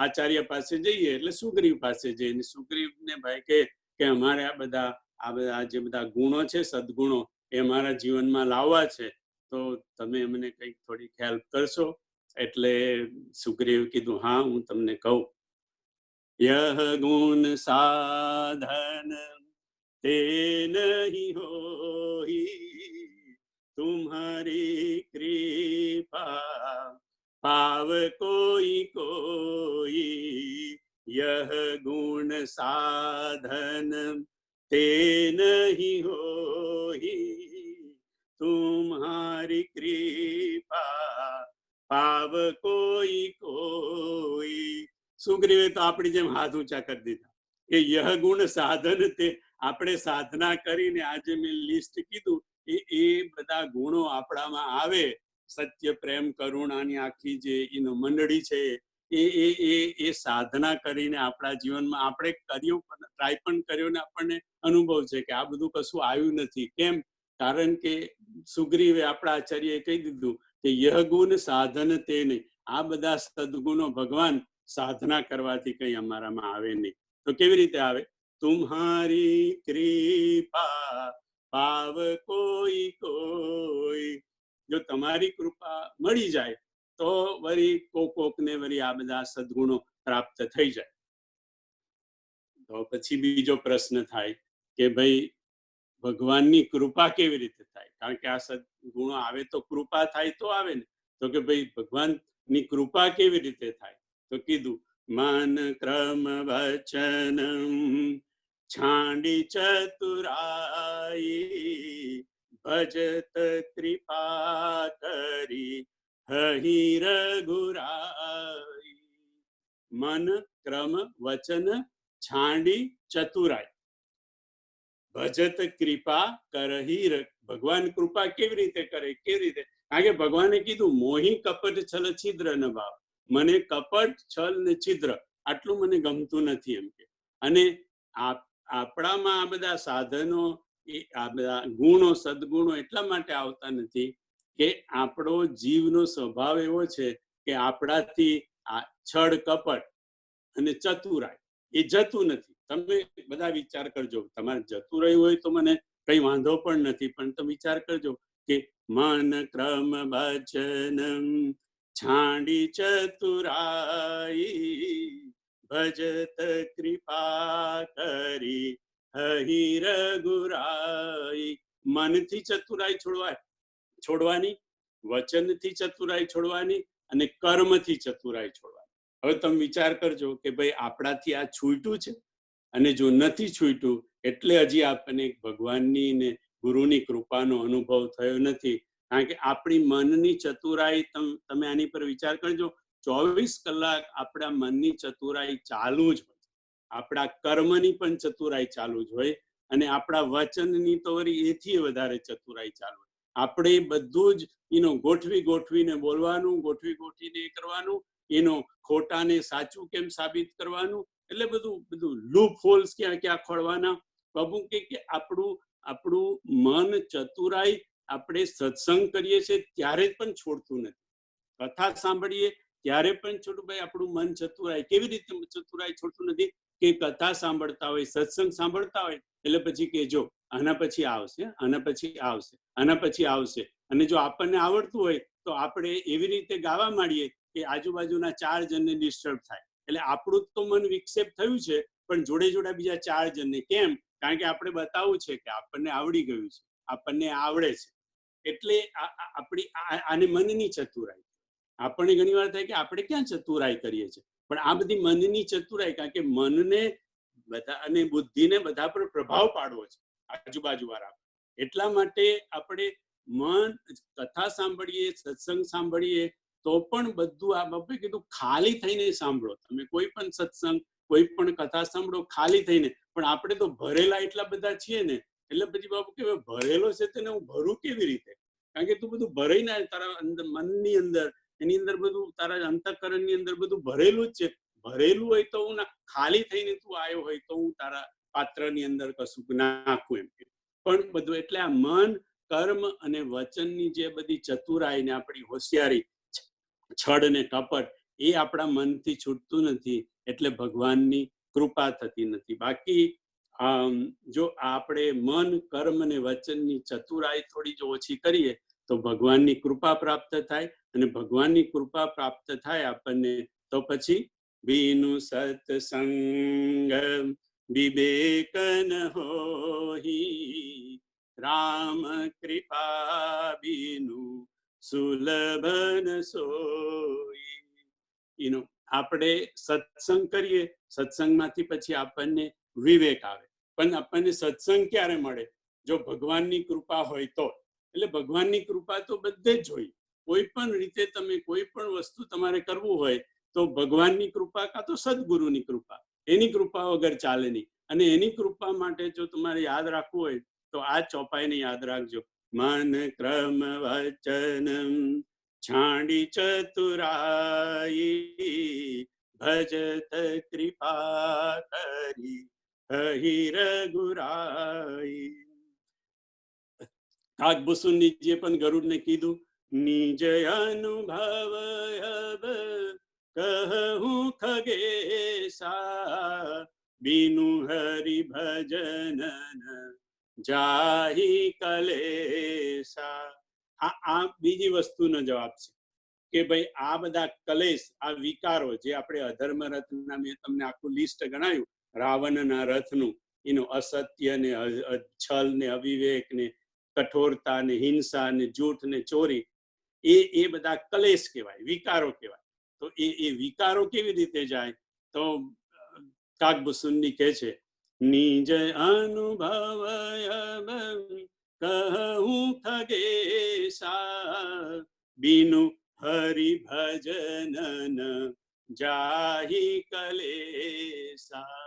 આચાર્ય પાસે જઈએ એટલે સુગ્રીવ પાસે જઈને સુગ્રીવને ભાઈ કે અમારે આ બધા જે બધા ગુણો છે, સદગુણો, એ અમારા જીવનમાં લાવવા છે, તો તમે અમને કંઈક થોડીક હેલ્પ કરશો? એટલે સુગ્રીવ કીધું હા હું તમને કહું. યહ ગુણ સાધન તે નહીં હોઈ, तुम्हारी कृपा पाव कोई कोई, यह गुण साधन ते नहीं होई, तुम्हारी कृपा पाव कोई कोई. સુગ્રીવે તો આપણી જેમ હાથ ઊંચા કરી દીધા કે યહ ગુણ સાધન તે, આપણે સાધના કરીને આજે મેં લિસ્ટ કીધું એ બધા ગુણો આપણામાં આવે. સત્ય, પ્રેમ, કરુણાની આખી જે એનો મંડળી છે એ સાધના કરીને આપણા જીવનમાં આપણે કર્યું, ટ્રાય પણ કર્યો ને આપણને અનુભવ છે કે આ બધું કશું આવ્યું નથી. કેમ? કારણ કે સુગ્રીવે આપણા આચાર્યએ કહી દીધું કે યહ ગુણ સાધન તે નહીં, આ બધા સદગુણો ભગવાન સાધના કરવાથી કઈ અમારામાં આવે નહીં. તો કેવી રીતે આવે? તુમ્હારી કૃપા પાવ કોઈ કોઈ, જો તમારી કૃપા મળી જાય તો વળી કોકને વળી આ બધા સદગુણો પ્રાપ્ત થઈ જાય. તો પછી બીજો પ્રશ્ન થાય કે ભાઈ ભગવાનની કૃપા કેવી રીતે થાય? કારણ કે આ સદગુણો આવે તો કૃપા થાય તો આવે ને. તો કે ભાઈ ભગવાનની કૃપા કેવી રીતે થાય? તો કીધું મન ક્રમ વચન છાંડી ચતુરાઈ, ભજત કૃપા કરી હહી રઘુરાઈ. મન ક્રમ વચન છાંડી ચતુરાઈ, ભજત કૃપા કરહી. ભગવાન કૃપા કેવી રીતે કરે? કેવી રીતે? કારણ કે ભગવાને કીધું મોહી કપટ છલ છિદ્ર ન ભાવ, મને કપટ છલ ને છિદ્ર આટલું મને ગમતું નથી એમ કે. અને આપણામાં આ બધા સાધનો, આ બધા ગુણો, સદગુણો એટલા માટે આવતા નથી કે આપણો જીવનો સ્વભાવ એવો છે કે આપણાથી આ છળ, કપટ અને ચતુરાઈ એ જતું નથી. તમે બધા વિચાર કરજો, તમારે જતું રહ્યું હોય તો મને કઈ વાંધો પણ નથી, પણ તમે વિચાર કરજો કે મન ક્રમ વચન છાંડી ચતુરાઈ, ભજત કૃપા કરી હહી રઘુરાઈ. મનથી ચતુરાઈ છોડવાની, વચનથી ચતુરાઈ છોડવાની, અને કર્મથી ચતુરાઈ છોડવાની. હવે તમે વિચાર કરજો કે ભાઈ આપણાથી આ છૂટ્યું છે? અને જો નથી છૂટ્યું એટલે હજી આપણને ભગવાનની ને ગુરુની કૃપાનો અનુભવ થયો નથી. કારણ કે આપણી મનની ચતુરાઈ, તમે આની પર વિચાર કરજો, 24 કલાક આપણા મનની ચતુરાઈ ચાલુ જ હોય, આપણા કર્મની પણ ચતુરાઈ ચાલુ જ હોય, અને આપણા વચનની તો વળી એથી વધારે ચતુરાઈ ચાલુ હોય. આપણે બધું જ ગોઠવીને બોલવાનું, ગોઠવીને કરવાનું, ખોટાને સાચું કેમ સાબિત કરવાનું, એટલે બધું લૂપ હોલ્સ ક્યાં ખોળવાના. બાબુ કે આપણું મન ચતુરાઈ આપણે સત્સંગ કરીએ છીએ ત્યારે પણ છોડતું નથી, કથા સાંભળીએ ત્યારે પણ છોટુભાઈ આપણું મન ચતુરાઈ કેવી રીતે ચતુરાઈ છોડતું નથી કે કથા સાંભળતા હોય, સત્સંગ સાંભળતા હોય એટલે પછી કે જો આના પછી આવશે, આના પછી આવશે, આના પછી આવશે. અને જો આપણને આવડતું હોય તો આપણે એવી રીતે ગાવા માંડીએ કે આજુબાજુના 4 જણને ડિસ્ટર્બ થાય. એટલે આપણું તો મન વિક્ષેપ થયું છે, પણ જોડે જોડે બીજા 4 જણને. કેમ? કારણ કે આપણે બતાવવું છે કે આપણને આવડી ગયું છે, આપણને આવડે છે. એટલે આપણી આને મનની ચતુરાઈ. આપણને ઘણી વાર થાય કે આપણે ક્યાં ચતુરાઈ કરીએ છીએ, પણ આ બધી મનની ચતુરાઈ. કારણ કે મનને બધા અને બુદ્ધિને બધા પર પ્રભાવ પાડવો છે આજુબાજુ વાળા. એટલા માટે આપણે મન કથા સાંભળીએ, સત્સંગ સાંભળીએ તો પણ બધું આ બાપે કીધું ખાલી થઈને સાંભળો. તમે કોઈ પણ સત્સંગ, કોઈ પણ કથા સાંભળો ખાલી થઈને. પણ આપણે તો ભરેલા એટલા બધા છીએ ને, એટલે પછી બાપુ કે ભરેલો છે તેને હું ભરું કેવી રીતે? કારણ કે તું બધું ભરાઈ ના તારા અંદર, મનની અંદર, એની અંદર બધું તારા અંતઃકરણની અંદર બધું ભરેલું જ છે. ભરેલું હોય તો હું ના, ખાલી થઈને તું આવ્યો હોય તો હું તારા પાત્રની અંદર કશું નાખું એમ. પણ બધું એટલે આ મન, કર્મ અને વચનની જે બધી ચતુરાઈ ને આપણી હોશિયારી, છળ ને કપટ, એ આપણા મનથી છૂટતું નથી, એટલે ભગવાનની કૃપા થતી નથી. બાકી જો આપણે મન, કર્મ અને વચનની ચતુરાઈ થોડી જો ઓછી કરીએ તો ભગવાનની કૃપા પ્રાપ્ત થાય. અને ભગવાનની કૃપા પ્રાપ્ત થાય આપણને તો પછી બીનું સત્સંગ વિવેક ન હોહી, રામ કૃપા બીનું સુલભન સોઈ. આપણે સત્સંગ કરીએ, સત્સંગમાંથી પછી આપણને વિવેક આવે. પણ આપણને સત્સંગ ક્યારે મળે? જો ભગવાનની કૃપા હોય તો. એટલે ભગવાનની કૃપા તો બધે જ હોય. કોઈ પણ રીતે તમે કોઈ પણ વસ્તુ તમારે કરવું હોય તો ભગવાનની કૃપા કાં તો સદગુરુની કૃપા, એની કૃપા વગર ચાલે નહીં. અને એની કૃપા માટે જો તમારે યાદ રાખવું હોય તો આ ચોપાઈને યાદ રાખજો: મન, ક્રમ, વચન છાંડી ચતુરાઈ, ભજત કૃપા કરી કહી રઘુરાઈ. કાગભૂષુંડીજીએ પણ ગરુડને કીધું, નિજ અનુભવ અબ કહું ખગેશા, બીનું હરિ ભજન જાહી કલેશા. આ બીજી વસ્તુનો જવાબ છે કે ભાઈ આ બધા કલેશ, આ વિકારો જે આપણે અધર્મ રથના, મેં તમને આખું લિસ્ટ ગણાયું રાવણના રથનું, એનું અસત્ય ને છલ ને અવિવેક ને કઠોરતા ને હિંસા ને જૂઠ ને ચોરી, એ બધા કલેશ કહેવાય, વિકારો કહેવાય. તો એ વિકારો કેવી રીતે જાય? તો કાગભૂષુંડી કહે છે, નિજ અનુભવ કહું ખગેશા, બીનું હરિ ભજન જાહી કલેશા.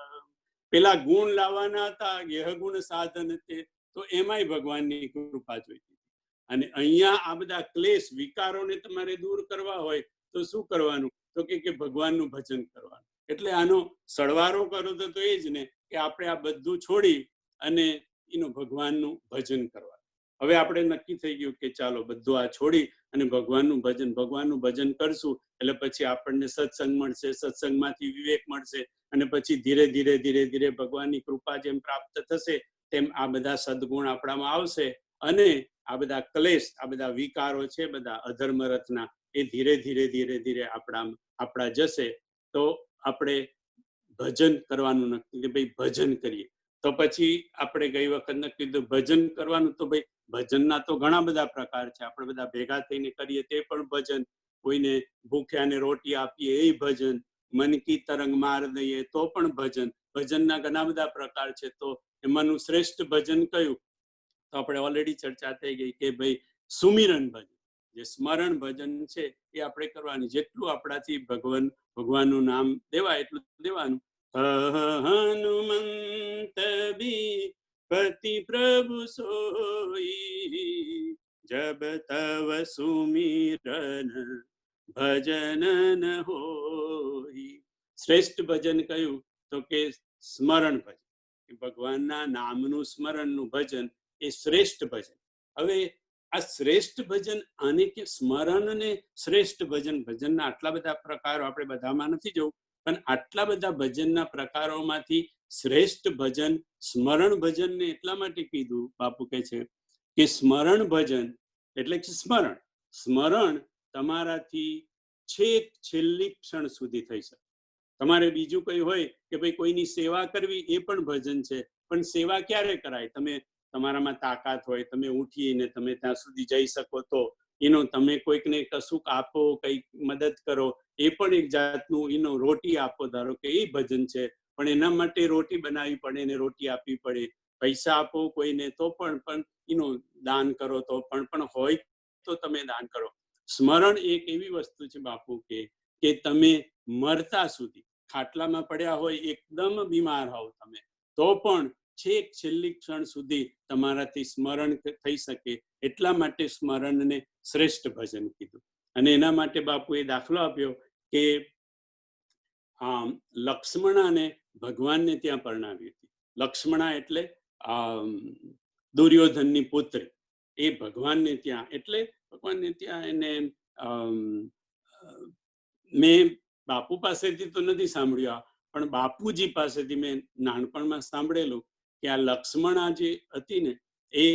પેલા ગુણ લાવવાના હતા, ગુણ સાધન તે, તો એમાંય ભગવાનની કૃપા જોઈતી. અને અહીંયા આ બધા ક્લેશ, વિકારોને તમારે દૂર કરવા હોય તો શું કરવાનું? તો કે ભગવાનનું ભજન કરવાનું. એટલે આનો સળવારો કરો તો એ જ ને કે આપણે આ બધું છોડી અને એનું ભગવાનનું ભજન કરવાનું. હવે આપણે નક્કી થઈ ગયું કે ચાલો બધું આ છોડી અને ભગવાનનું ભજન કરશું, એટલે પછી આપણને સત્સંગ મળશે, સત્સંગમાંથી વિવેક મળશે, અને પછી ધીરે ધીરે ભગવાનની કૃપા જેમ પ્રાપ્ત થશે તેમ આ બધા સદગુણ આપણામાં આવશે. અને આ બધા ક્લેશ, આ બધા વિકારો છે બધા અધર્મ રથના, એ ધીરે ધીરે આપણા જશે. તો આપણે ભજન કરવાનું નક્કી કે ભાઈ ભજન કરીએ. તો પછી આપણે ગઈ વખત નક્કી કીધું ભજન કરવાનું. તો ભાઈ ભજનના તો ઘણા બધા પ્રકાર છે. આપણે બધા ભેગા થઈને કરીએ તે પણ ભજન, કોઈને ભૂખ્યાને રોટી આપીએ એ ભજન, મન કી તરંગ માર દઈએ તો પણ ભજન. ભજનના ઘણા બધા પ્રકાર છે, તો એમાંનું શ્રેષ્ઠ ભજન કયું? તો આપણે ઓલરેડી ચર્ચા થઈ ગઈ કે ભાઈ સુમિરન ભજન, જે સ્મરણ ભજન છે એ આપણે કરવાની. જેટલું આપણાથી ભગવાનનું નામ દેવાય એટલું દેવાનું. હનુમંત પતિ પ્રભુ સોઈ, જબ તવ સુમિરન ભજન ન હોઈ. શ્રેષ્ઠ ભજન કયું? તો કે સ્મરણ ભજન, ભગવાનના નામનું સ્મરણનું ભજન એ શ્રેષ્ઠ ભજન. હવે આ શ્રેષ્ઠ ભજન, આને કે સ્મરણ ને શ્રેષ્ઠ ભજન, ભજનના આટલા બધા પ્રકારો, આપણે બધામાં નથી જવું, પણ આટલા બધા ભજનના પ્રકારોમાંથી શ્રેષ્ઠ ભજન સ્મરણ ભજનને એટલા માટે કીધું, બાપુ કહે છે કે સ્મરણ ભજન એટલે કે સ્મરણ તમારાથી છેક છેલ્લી ક્ષણ સુધી થઈ શકે. તમારે બીજું કઈ હોય કે ભાઈ કોઈની સેવા કરવી, એ પણ ભજન છે, પણ સેવા ક્યારે કરાય? તમે તમારામાં તાકાત હોય, તમે ઉઠીને તમે ત્યાં સુધી જઈ શકો, તો એનો તમે કોઈકને કશુંક આપો, કંઈક મદદ કરો, એ પણ એક જાતનું એનો રોટી આપો, ધારો કે એ ભજન છે, પણ એના માટે રોટી બનાવવી પડે, એને રોટી આપવી પડે. પૈસા આપો કોઈને તો પણ એનું દાન કરો, તો પણ હોય તો તમે દાન કરો. સ્મરણ એક એવી વસ્તુ છે બાપુ કે તમે મરતા સુધી ખાટલામાં પડ્યા હોય, એકદમ બીમાર હોવ તમે, તો પણ છેક છેલ્લી ક્ષણ સુધી તમારાથી સ્મરણ થઈ શકે, એટલા માટે સ્મરણને શ્રેષ્ઠ ભજન કીધું. અને એના માટે બાપુ એ દાખલો આપ્યો કે લક્ષ્મણાને ભગવાનને ત્યાં પરણાવી હતી. લક્ષ્મણા એટલે દુર્યોધનની પુત્રી, એ ભગવાનને ત્યાં, એટલે ભગવાનને ત્યાં એને મેં બાપુ પાસેથી તો નથી સાંભળ્યું, પણ બાપુજી પાસેથી મેં નાનપણમાં સાંભળેલું કે આ લક્ષ્મણા જે હતી ને, એ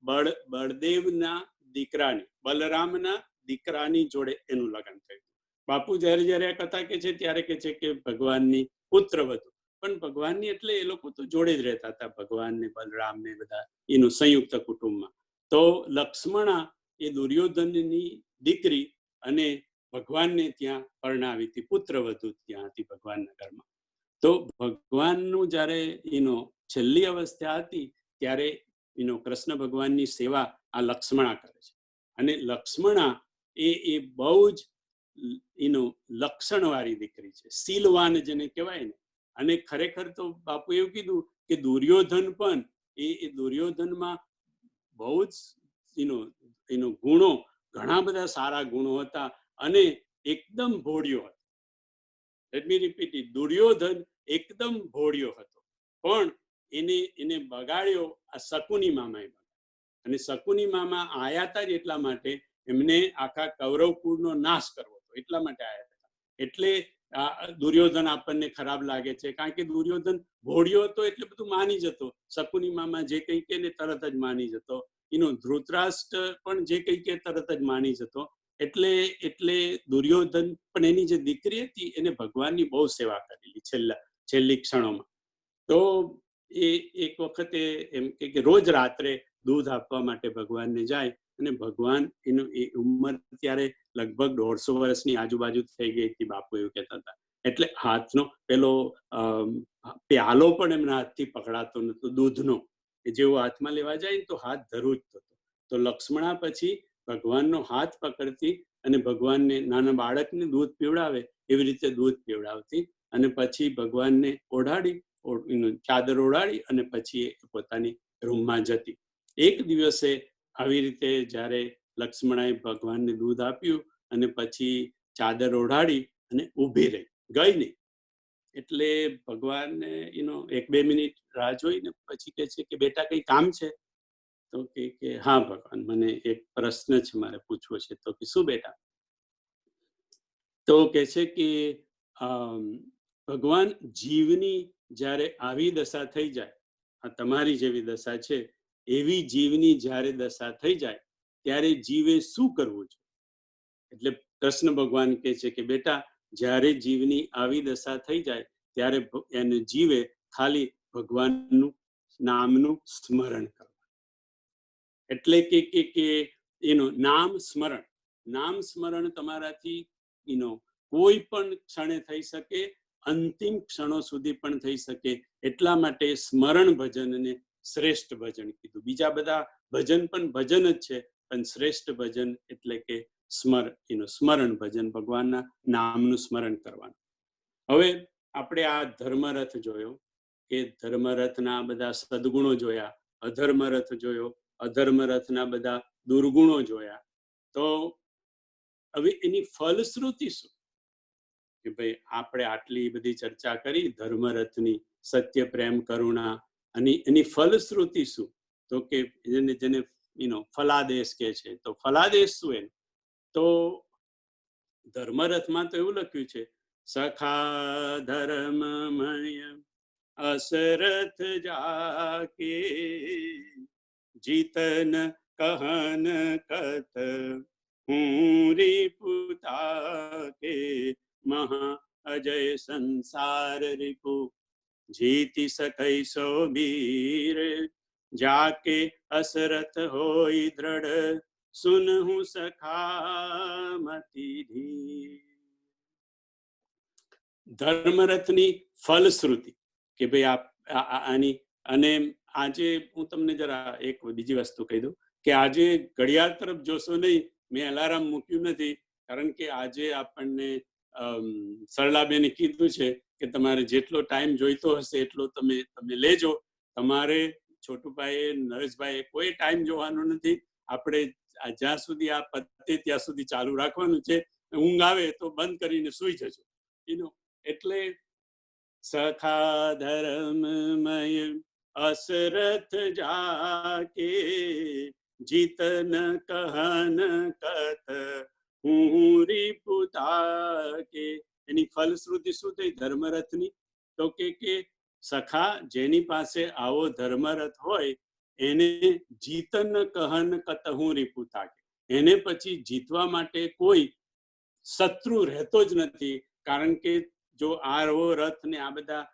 બળદેવના દીકરાની, બલરામના દીકરાની જોડે એનું લગ્ન થયું. બાપુ જયારે જયારે આ કથા કે છે ત્યારે કે છે કે ભગવાનની પુત્રવધુ, પણ ભગવાનની એટલે એ લોકો તો જોડે જ રહેતા હતા, ભગવાન ને બલરામ ને બધા એનું સંયુક્ત કુટુંબમાં. તો લક્ષ્મણા એ દુર્યોધનની દીકરી અને ભગવાનને ત્યાં પરણાવી હતી, પુત્રવધુ ત્યાં હતી ભગવાનના ઘરમાં. તો ભગવાનનું જયારે એનો છેલ્લી અવસ્થા હતી ત્યારે એનો કૃષ્ણ ભગવાનની સેવા આ લક્ષ્મણા કરે છે. અને લક્ષ્મણા એ બહુ જ એનો લક્ષણવાળી દીકરી છે, શીલવાન જેને કહેવાય ને. અને ખરેખર તો બાપુ એવું કીધું કે દુર્યોધન પણ એ દુર્યોધનમાં બહુ જ એનો ગુણો, ઘણા બધા સારા ગુણો હતા, અને એકદમ ભોળિયો હતો. Let me repeat it, Duryodhan એકદમ ભોળિયો હતો, પણ એને બગાડ્યો આ શકુની મામાએ બગાડ્યો. અને શકુની મામા આયા હતા જ એટલા માટે, એમને આખા કૌરવ કુળનો નાશ કરવો હતો, એટલા માટે આયા હતા. એટલે દુર્યોધન આપણને ખરાબ લાગે છે, કારણ કે દુર્યોધન ભોળિયો હતો એટલે બધું માની જતો. શકુની મામા જે કંઈ કે ને તરત જ માની જતો. એનો ધૃતરાષ્ટ્ર પણ જે કંઈ કે તરત જ માની જતો. એટલે દુર્યોધન પણ એની જે દીકરી હતી એને ભગવાનની બહુ સેવા કરેલી છેલ્લી ક્ષણોમાં. તો એ એક વખતે એમ કે રોજ રાત્રે દૂધ આપવા માટે ભગવાનને જાય, અને ભગવાન એનું એ ઉંમર ત્યારે લગભગ 150 વર્ષની આજુબાજુ થઈ ગઈ હતી, બાપુ એવું કહેતા હતા. એટલે હાથનો પેલો પ્યાલો પણ એમના હાથથી પકડાતો નતો દૂધનો, કે જેવો હાથમાં લેવા જાય તો હાથ ધરુજતો હતો. તો લક્ષ્મણા પછી ભગવાનનો હાથ પકડતી અને ભગવાનને, નાના બાળકને દૂધ પીવડાવે એવી રીતે દૂધ પીવડાવતી, અને પછી ભગવાનને ઓઢાડી, ચાદર ઓઢાડી અને પછી પોતાની રૂમમાં જતી. એક દિવસે આવી રીતે જ્યારે લક્ષ્મણાએ ભગવાનને દૂધ આપ્યું અને પછી ચાદર ઓઢાડી અને ઊભી રહી, ગઈ નહીં. એટલે ભગવાનને 1-2 મિનિટ રાહ જોઈને પછી કહે છે કે બેટા કઈ કામ છે? તો કે હા ભગવાન, મને એક પ્રશ્ન છે, મારે પૂછવો છે. તો કે શું બેટા? તો કે છે કે ભગવાન, જીવની જ્યારે આવી દશા થઈ જાય, આ તમારી જેવી દશા છે, એવી જીવની જ્યારે દશા થઈ જાય ત્યારે જીવે શું કરવું છે? એટલે કૃષ્ણ ભગવાન કહે છે કે બેટા, જ્યારે જીવની આવી દશા થઈ જાય ત્યારે એને જીવે ખાલી ભગવાનનું નામનું સ્મરણ કરવું. એટલે કે એનું નામ સ્મરણ તમારાથી કોઈ પણ ક્ષણે થઈ શકે, અંતિમ ક્ષણો સુધી પણ થઈ શકે એટલા માટે સ્મરણ ભજનને શ્રેષ્ઠ ભજન કીધું. બીજા બધા ભજન પણ ભજન જ છે, પણ શ્રેષ્ઠ ભજન એટલે કે સ્મરણ ભજન, ભગવાનના નામનું સ્મરણ કરવાનું. હવે આપણે આ ધર્મરથ જોયો, કે ધર્મરથના બધા સદગુણો જોયા, અધર્મરથ જોયો, અધર્મરથના બધા દુર્ગુણો જોયા. તો હવે એની ફલશ્રુતિ શું? કે ભાઈ આપણે આટલી બધી ચર્ચા કરી ધર્મરથની, સત્ય, પ્રેમ, કરુણા, અને એની ફલશ્રુતિ શું? તો કે જેને ફલાદેશ કે છે. તો ફલાદેશ શું? એનું તો ધર્મરથમાં તો એવું લખ્યું છે, સખા ધર્મમય અસરથ જાકે જીતન કહન કત હું રીપુતા કે મહા અજય સંસાર રીપુ જીતી સકઈ સો વીર જાકે અસરથ હોય દ્રઢ સુનહુ સખામતી ધીર. ધર્મરથની ફલશ્રુતિ કે ભાઈ આની, અને આજે હું તમને જરા એક બીજી વસ્તુ કહી દઉં કે આજે ઘડિયાળ તરફ જોશો નહીં. મેં અલાર્મ મૂક્યું નથી, કારણ કે આજે આપણને સરલાબેને કીધું છે કે તમારે જેટલો ટાઈમ જોઈતો હશે એટલો તમે લેજો. તમારે છોટુભાઈ, નરેશભાઈ કોઈ ટાઈમ જોવાનો નથી. આપણે જ્યાં સુધી આ પતે ત્યાં સુધી ચાલુ રાખવાનું છે. ઊંઘ આવે તો બંધ કરીને સુઈ જજો. એટલે સખા ધર્મમય અસરથ જાકે જીતન કહન કત હું રીપુતા કે. એની ફલશ્રુતિ શું થઈ ધર્મરથની? તો કે સખા, જેની પાસે આવો ધર્મરથ હોય એને જીતન કહન કત હું રીપુતા કે, એને પછી જીતવા માટે કોઈ શત્રુ રહેતો જ નથી. કારણ કે જો આવો રથ ને આ બધા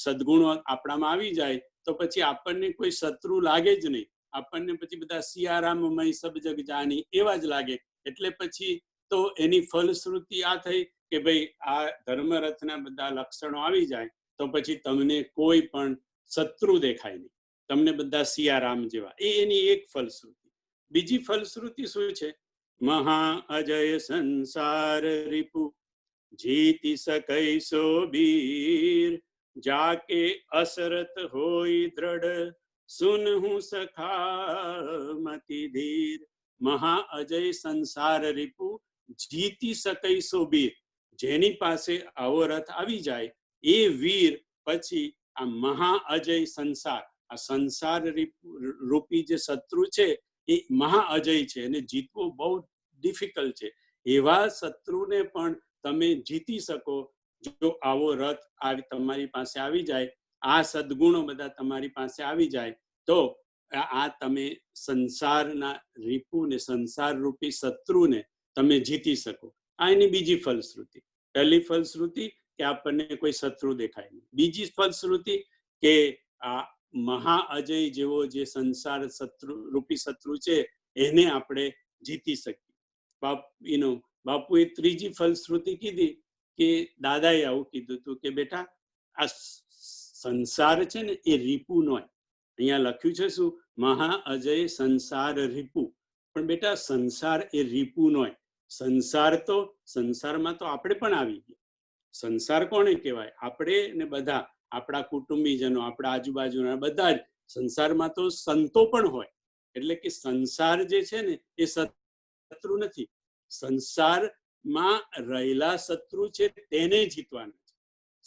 સદગુણો આપણામાં આવી જાય તો પછી આપણને કોઈ શત્રુ લાગે જ નહીં. આપણને પછી બધા સિયારામમય સબ જગ જાની એવા જ લાગે. એટલે પછી તો એની ફલશ્રુતિ આ થઈ કે ભાઈ આ ધર્મરથના બધા લક્ષણો આવી જાય તો પછી તમને કોઈ પણ શત્રુ દેખાય નહીં, તમને બધા સિયારામ જેવા. એની એક ફલશ્રુતિ. બીજી ફલશ્રુતિ શું છે? મહા અજય સંસાર રીપુ જીતી સકઈ સો વીર જાકે અસરત હોય દ્રઢ સુનહુ સખામતી ધીર. મહા અજય સંસાર રીપુ જીતી સકઈ સો વીર, જેની પાસે આવો રથ આવી જાય એ વીર પછી આ મહા અજય સંસાર, આ સંસાર રૂપી જે શત્રુ છે એ મહા અજય છે, એને જીતવું બહુ ડિફિકલ્ટ છે. એવા શત્રુને પણ તમે જીતી શકો જો આવો રથ તમારી પાસે આવી જાય, આ સદગુણો બધા તમારી પાસે આવી જાય તો આ તમે સંસારના રીપુને, સંસાર રૂપી શત્રુને તમે જીતી શકો. આ એની બીજી ફલશ્રુતિ. પહેલી ફલશ્રુતિ કે આપણને કોઈ શત્રુ દેખાય નહીં. બીજી ફલશ્રુતિ કે આ મહા અજય જેવો જે સંસાર રૂપી શત્રુ છે એને આપણે જીતી શકીએ. બાપુએ ત્રીજી ફલશ્રુતિ કીધી કે દાદાએ આવું કીધું હતું કે બેટા આ સંસાર છે ને એ રીપુ નો. અહીંયા લખ્યું છે શું? મહા અજય સંસાર રીપુ. પણ બેટા સંસાર એ રીપુ નો. સંસારમાં તો આપણે પણ આવી ગયા. સંસાર કોને કહેવાય? આપણે ને બધા આપણા કુટુંબીજનો, આપણા આજુબાજુના બધા જ. સંસારમાં તો સંતો પણ હોય. એટલે કે સંસાર જે છે ને એ શત્રુ નથી. સંસારમાં રહેલા શત્રુ છે તેને જીતવાના છે.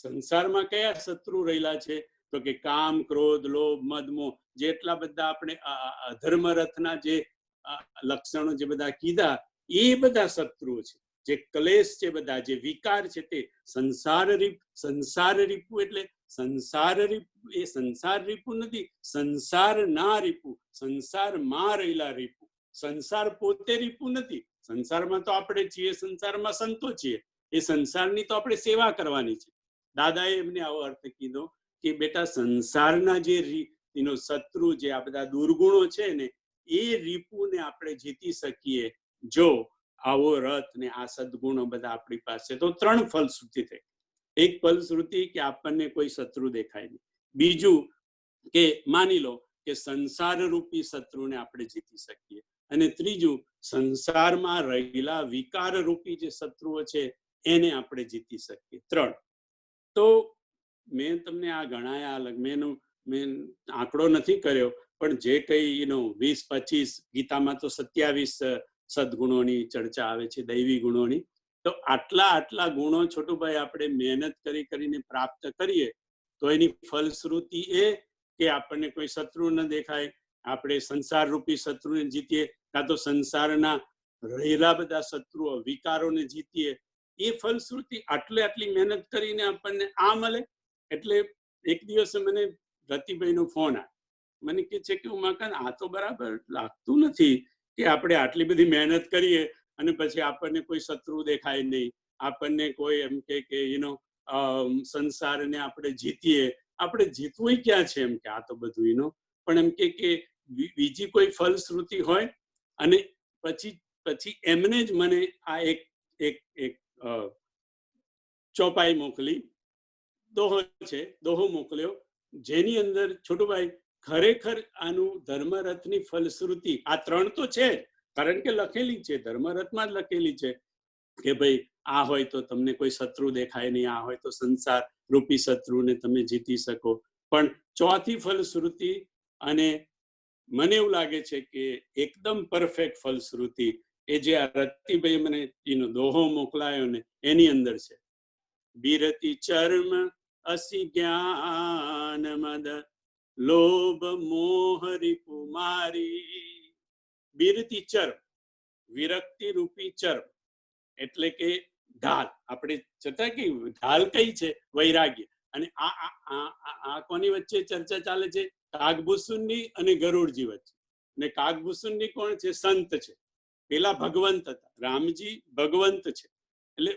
સંસારમાં કયા શત્રુ રહેલા છે? તો કે કામ, ક્રોધ, લોભ, મદ, મોહ, જેટલા બધા આપણે અધર્મરથના જે લક્ષણો જે બધા કીધા એ બધા શત્રુઓ છે. જે ક્લેશ છે, બધા જે વિકાર છે તે સંસાર રીપુ. એટલે સંસાર રીપુ એ સંસાર રીપુ નથી, સંસાર ના રીપુ, સંસારમાં રહેલા રીપુ. સંસાર પોતે રીપુ નથી. સંસારમાં તો આપણે છીએ, સંસારમાં સંતો છીએ. એ સંસારની તો આપણે સેવા કરવાની છે. દાદાએ એમને આવો અર્થ કીધો કે બેટા સંસારના જે શત્રુ, જે આ બધા દુર્ગુણો છે ને એ રીપુને આપણે જીતી શકીએ જો આવો રથ ને આ સદગુણો બધા આપણી પાસે. તો ત્રણ ફલશ્રુતિ થઈ. એક ફલશ્રુતિ કે આપણને કોઈ શત્રુ દેખાય નહીં. બીજું કે માની લો કે સંસાર રૂપી શત્રુને આપણે જીતી શકીએ. અને ત્રીજું, સંસારમાં રહેલા વિકાર રૂપી જે શત્રુઓ છે એને આપણે જીતી શકીએ. 3. તો મેં તમને આ ગણાયા અલગ, મેં આંકડો નથી કર્યો, પણ જે કઈ 20-25, ગીતામાં તો 27 સદગુણોની ચર્ચા આવે છે, દૈવી ગુણોની. તો આટલા ગુણો છોટુભાઈ આપણે મહેનત કરીને પ્રાપ્ત કરીએ તો એની ફલશ્રુતિ એ કે આપણને કોઈ શત્રુ ન દેખાય, આપણે સંસાર રૂપી શત્રુને જીતીએ, કાં તો સંસારના રહેલા બધા શત્રુઓ વિકારોને જીતીએ. એ ફલશ્રુતિ આટલી મહેનત કરીને આપણને આ મળે. એટલે એક દિવસે મને રતિભાઈનો ફોન આવ્યો, મને કહે છે કે ઉમાકાંત, આ તો બરાબર લાગતું નથી કે આપણે આટલી બધી મહેનત કરીએ અને પછી આપણને કોઈ શત્રુ દેખાય નહીં, આપણને કોઈ એમ કે સંસારને આપણે જીતીએ. આપણે જીતવું ક્યાં છે એમ કે આ તો બધું પણ એમ કે બીજી કોઈ ફલશ્રુતિ હોય. અને પછી એમને જ મને આ એક ચોપાઈ મોકલી, દોહો મોકલ્યો, જેની અંદર છોટુભાઈ ખરેખર આનું ધર્મરથની ફલશ્રુતિ આ 3 તો છે, કારણ કે લખેલી છે, ધર્મરથમાં જ લખેલી છે કે ભાઈ આ હોય તો તમને કોઈ શત્રુ દેખાય નહીં, આ હોય તો સંસાર રૂપી શત્રુને તમે જીતી શકો. પણ ચોથી ફલશ્રુતિ, અને મને એવું લાગે છે કે એકદમ પરફેક્ટ ફલશ્રુતિ એ જે આ રતિભાઈ મને દોહો મોકલાયો ને એની અંદર છે. બિરતિ ચર્મ અસી જ્ઞાન મદ લોભ મોહ રિપુમારી. બિરતિ ચર્મ, વિરક્તિ રૂપી ચર્મ, એટલે કે ઢાલ. આપણે છતાં કે ઢાલ કઈ છે? વૈરાગ્ય. અને આ કોની વચ્ચે ચર્ચા ચાલે છે? કાગભૂષુંડી અને ગરુડજી વચ્ચે. ને કાગભૂષુંડી કોણ છે? સંત છે. પેલા ભગવંત હતા, રામજી ભગવંત છે. એટલે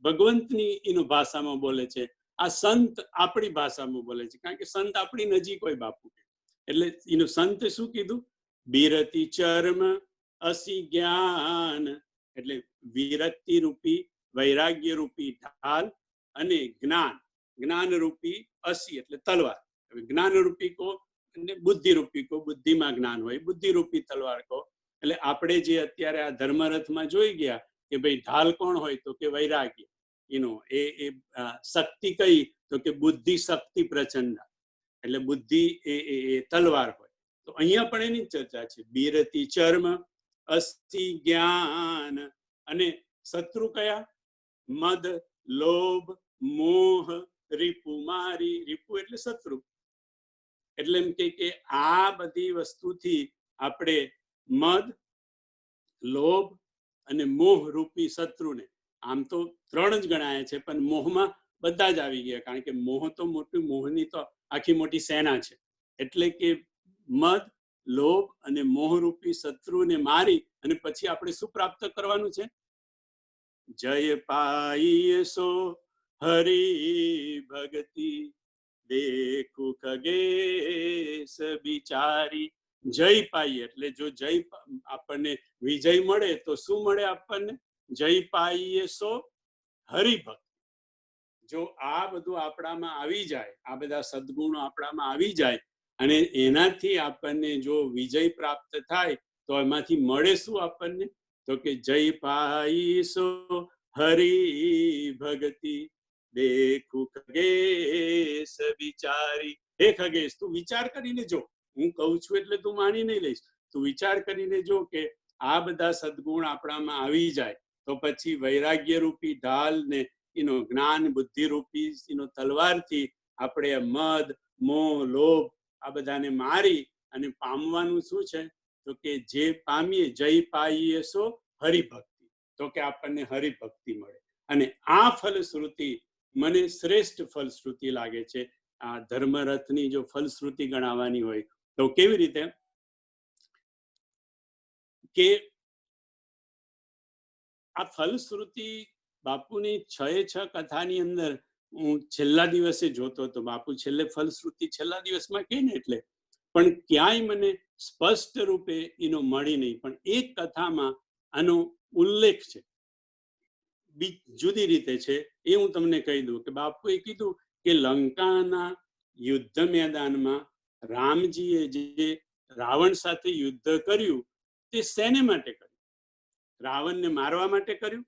ભગવંતની એનો ભાષામાં બોલે છે, આ સંત આપણી ભાષામાં બોલે છે, કારણ કે સંત આપણી નજીક હોય બાપુ. એટલે એનું સંત શું કીધું? બિરતિ ચર્મ અસી જ્ઞાન, એટલે વિરક્તિ રૂપી વૈરાગ્ય રૂપી ઢાલ, અને જ્ઞાન રૂપી અસી એટલે તલવાર. જ્ઞાન રૂપી કો અને બુદ્ધિ રૂપી કો, બુદ્ધિમાં જ્ઞાન હોય, બુદ્ધિ રૂપી તલવાર કો. એટલે આપણે જે અત્યારે આ ધર્મરથમાં જોઈ ગયા કે ભાઈ ઢાલ કોણ હોય તો કે વૈરાગ્ય, એ શક્તિ કઈ તો કે બુદ્ધિ શક્તિ પ્રચંડ, એટલે બુદ્ધિ એ તલવાર હોય. તો અહીંયા પણ એની ચર્ચા છે. બિરતિ ચર્મ અસ્તિ જ્ઞાન, અને શત્રુ કયા? મદ, લોભ, મોહ, રીપુ મારી. રીપુ એટલે શત્રુ. એટલે એમ કે આ બધી વસ્તુથી આપણે મદ, લોભ અને મોહ રૂપી શત્રુને, આમ તો 3 જ ગણાય છે, પણ મોહમાં બધા જ આવી ગયા, કારણ કે મોહ તો મોહની તો આખી મોટી સેના છે. એટલે કે મદ, લોભ અને મોહ રૂપી શત્રુને મારી અને પછી આપણે શું પ્રાપ્ત કરવાનું છે? જય પાઈ સો હરી ભક્તિ દેખુ ખગેશ બિચારી. જય પાઈએ એટલે જો જય આપણને વિજય મળે તો શું મળે આપણને? જય પાઈએ સો હરિભક્તિ. જો આ બધું આપણામાં આવી જાય, આ બધા સદગુણો આપણામાં આવી જાય અને એનાથી આપણને જો વિજય પ્રાપ્ત થાય તો એમાંથી મળે શું આપણને? તો કે જય પાઈસો હરી ભક્તિ દેખુ ખગેશ વિચારી. હે ખગેશ, તું વિચાર કરીને જો, હું કહું છું એટલે તું માની નહીં લઈશ, તું વિચાર કરીને જો કે આ બધા સદગુણ આપણામાં આવી જાય તો પછી વૈરાગ્ય રૂપી ઢાલ ને જ્ઞાન બુદ્ધિ રૂપી તલવારથી આપણે મદ, મોહ, લોભ આ બધાને મારી અને પામવાનું શું છે? તો કે જે પામીએ જય પાઈએ સો હરિભક્તિ, તો કે આપણને હરિભક્તિ મળે. અને આ ફલશ્રુતિ મને શ્રેષ્ઠ ફલશ્રુતિ લાગે છે. આ ધર્મરથની જો ફલશ્રુતિ ગણાવવાની હોય તો કેવી રીતે? કે આ ફલશ્રુતિ બાપુની 6 કથાની અંદર હું છેલ્લા દિવસે જોતો હતો. બાપુ છેલ્લે ફલશ્રુતિ છેલ્લા દિવસમાં કહે ને એટલે, પણ ક્યાંય મને સ્પષ્ટ રૂપે એનો મળી નહીં. પણ એક કથામાં આનો ઉલ્લેખ છે. જુદી રીતે છે એ હું તમને કહી દઉં કે બાપુએ કીધું કે લંકાના યુદ્ધ મેદાનમાં રામજીએ જે રાવણ સાથે યુદ્ધ કર્યું તે શેને માટે કર્યું? રાવણને મારવા માટે કર્યું,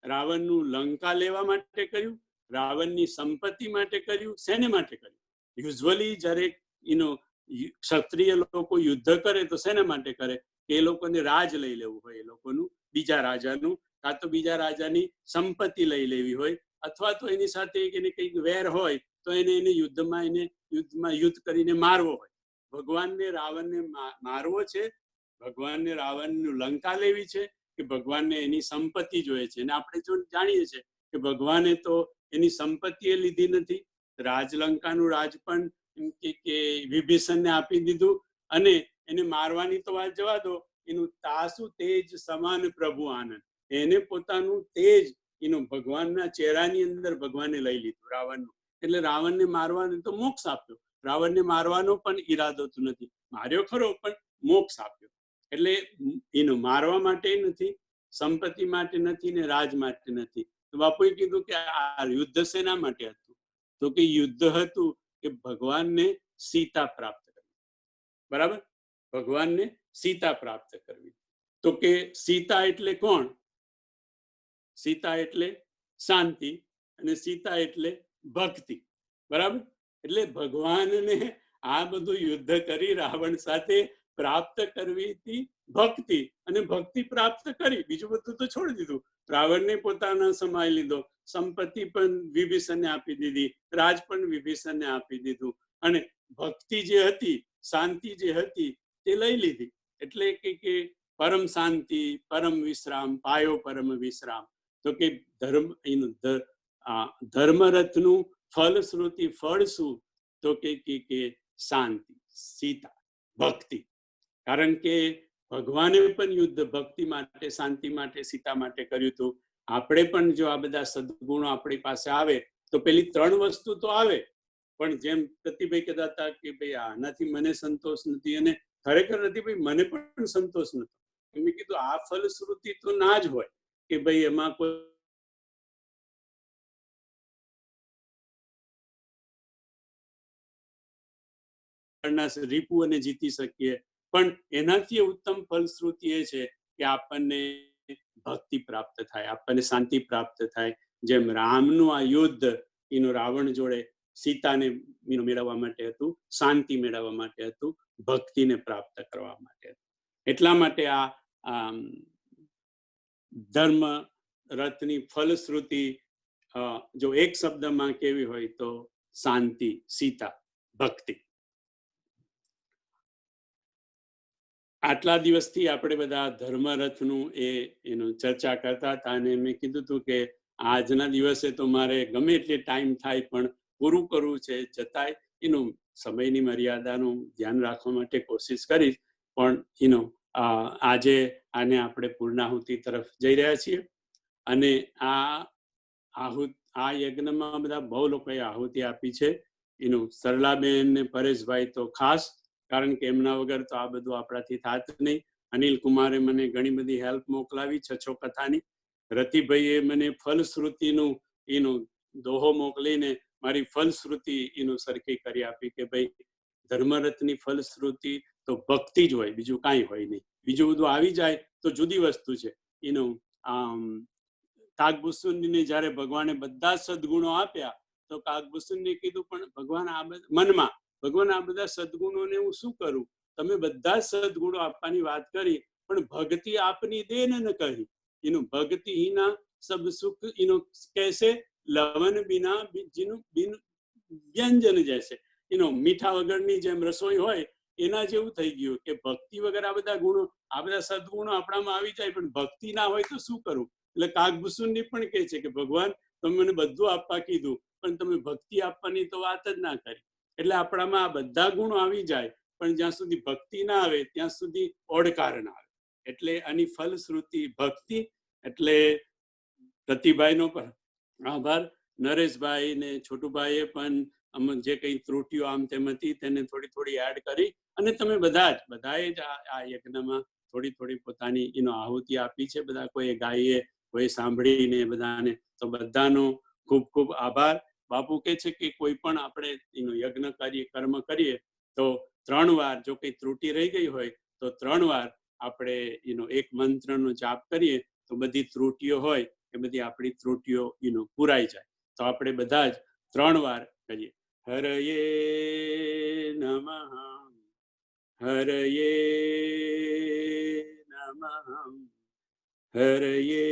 રાવણનું લંકા લેવા માટે કર્યું, રાવણની સંપત્તિ માટે કર્યું, શેને માટે કર્યું? યુઝ્યુઅલી જ્યારે ક્ષત્રિય લોકો યુદ્ધ કરે તો શેના માટે કરે? કે એ લોકોને રાજ લઈ લેવું હોય, એ લોકોનું બીજા રાજાનું, કાં તો બીજા રાજાની સંપત્તિ લઈ લેવી હોય, અથવા તો એની સાથે એને કંઈક વેર હોય તો એને યુદ્ધ કરીને મારવો હોય. ભગવાનને રાવણને મારવો છે, ભગવાનને રાવણનું લંકા લેવી છે, કે ભગવાનને એની સંપત્તિ જોઈએ છે? અને આપણે જો જાણીએ છીએ કે ભગવાને તો એની સંપત્તિ લીધી નથી, રાજલંકાનું રાજ પણ કે વિભીષણને આપી દીધું, અને એને મારવાની તો વાત જવા દો, એનું તાસુ તેજ સમાન પ્રભુ આનંદ, એને પોતાનું તેજ ભગવાનના ચહેરાની અંદર ભગવાને લઈ લીધું રાવણનું. એટલે રાવણને મારવાને તો મોક્ષ આપ્યો, રાવણને મારવાનો પણ ઈરાદો તો નથી, માર્યો ખરો પણ મોક્ષ આપ્યો. એટલે મારવા માટે નથી, સંપત્તિ માટે નથી, ને રાજ માટે નથી. તો બાપુએ કીધું કે આ યુદ્ધ શેના માટે હતું? તો કે યુદ્ધ હતું કે ભગવાનને સીતા પ્રાપ્ત કરવી. બરાબર, ભગવાનને સીતા પ્રાપ્ત કરવી. તો કે સીતા એટલે કોણ? સીતા એટલે શાંતિ, અને સીતા એટલે ભક્તિ. બરાબર, એટલે ભગવાનને આ બધું યુદ્ધ કરી રાવણ સાથે પ્રાપ્ત કરવી હતી ભક્તિ, અને ભક્તિ પ્રાપ્ત કરી, બીજું બધું તો છોડી દીધું. રાવણને પોતાના સમાઈ લીધો, સંપત્તિ પણ વિભીષણને આપી દીધી, રાજ પણ વિભીષણને આપી દીધું, અને ભક્તિ જે હતી, શાંતિ જે હતી તે લઈ લીધી. એટલે કે પરમ શાંતિ, પરમ વિશ્રામ, પાયો પરમ વિશ્રામ. તો કે ધર્મરથનું ફલશ્રુતિ ફળ શું? તો કે શાંતિ, સીતા, ભક્તિ. કારણ કે ભગવાને પણ યુદ્ધ ભક્તિ માટે, શાંતિ માટે, સીતા માટે કર્યું હતું. આપણે પણ જો આ બધા સદગુણો આપણી પાસે આવે તો પેલી 3 વસ્તુ તો આવે, પણ જેમ પ્રતિભાઈ કહેતા હતા કે ભાઈ આનાથી મને સંતોષ નથી, અને ખરેખર નથી ભાઈ, મને પણ સંતોષ નથી. મેં કીધું આ ફલશ્રુતિ તો ના જ હોય કે ભાઈ એમાં કોઈ રીપુ અને જીતી શકીએ, પણ એનાથી ઉત્તમ ફલશ્રુતિ એ છે કે આપણને ભક્તિ પ્રાપ્ત થાય, આપણને શાંતિ પ્રાપ્ત થાય. જેમ રામનું આ યુદ્ધ રાવણ જોડે સીતાને મેળવવા માટે હતું, શાંતિ મેળવવા માટે હતું, ભક્તિને પ્રાપ્ત કરવા માટે હતું. એટલા માટે આ ધર્મ રથની ફલશ્રુતિ જો એક શબ્દમાં કેવી હોય તો શાંતિ, સીતા, ભક્તિ. આટલા દિવસથી આપણે બધા ધર્મરથનું એનું ચર્ચા કરતા હતા, અને મેં કીધું હતું કે આજના દિવસે તો મારે ગમે એટલે ટાઈમ થાય પણ પૂરું કરવું છે, છતાંય સમયની મર્યાદાનું ધ્યાન રાખવા માટે કોશિશ કરીશ. પણ આજે આને આપણે પૂર્ણાહુતિ તરફ જઈ રહ્યા છીએ, અને આ યજ્ઞમાં બધા બહુ લોકોએ આહુતિ આપી છે. સરલાબેન ને પરેશભાઈ તો ખાસ, કારણ કે એમના વગર તો આ બધું આપણાથી થાત નહીં. અનિલ કુમારે મને ઘણી બધી હેલ્પ મોકલાવી 6 કથાની. રતિભાઈએ મને ફલશ્રુતિનું દોહો મોકલીને મારી ફલશ્રુતિ સરખી કરી આપી કે ભાઈ ધર્મરથની ફલશ્રુતિ તો ભક્તિ જ હોય, બીજું કાંઈ હોય નહીં. બીજું બધું આવી જાય તો જુદી વસ્તુ છે. કાગભૂષણને જ્યારે ભગવાને બધા સદગુણો આપ્યા તો કાગભૂષણને કીધું પણ ભગવાન મનમાં ભગવાન આ બધા સદગુણોને હું શું કરું? તમે બધા સદગુણો આપવાની વાત કરી, પણ ભક્તિ આપની દેન ન કહી. ભક્તિ હિના સબ સુખ કૈસે લવન બિના બિન વ્યંજન જૈસે. મીઠા વગરની જેમ રસોઈ હોય એના જેવું થઈ ગયું કે ભક્તિ વગર આ બધા ગુણો, આ બધા સદગુણો આપણામાં આવી જાય, પણ ભક્તિ ના હોય તો શું કરું? એટલે કાગભૂષણની પણ કહે છે કે ભગવાન તમે મને બધું આપવા કીધું, પણ તમે ભક્તિ આપવાની તો વાત જ ના કરી. એટલે આપણામાં આ બધા ગુણો આવી જાય, પણ જ્યાં સુધી ભક્તિ ના આવે ત્યાં સુધી ઓડકાર ના આવે. એટલે આની ફલશ્રુતિ ભક્તિ. એટલે રતિભાઈનો પણ આભાર. નરેશભાઈ ને છોટુભાઈએ પણ જે કઈ ત્રુટીઓ આમ તેમ હતી તેને થોડી એડ કરી, અને તમે બધાએ જ આ યજ્ઞમાં થોડી પોતાની આહુતિ આપી છે. બધા કોઈએ ગાઈએ, કોઈ સાંભળીને બધાને. તો બધાનો ખૂબ ખૂબ આભાર. બાપુ કહે છે કે કોઈ પણ આપણે યજ્ઞ કરીએ, કર્મ કરીએ તો 3 વાર, જો કઈ ત્રુટિ રહી ગઈ હોય તો 3 વાર આપણે એક મંત્રનો જાપ કરીએ તો બધી ત્રુટિઓ હોય એ બધી આપણી ત્રુટિઓ પુરાઈ જાય. તો આપણે બધા જ 3 વાર કરીએ. હરયે નમઃ, હરયે નમઃ, હરયે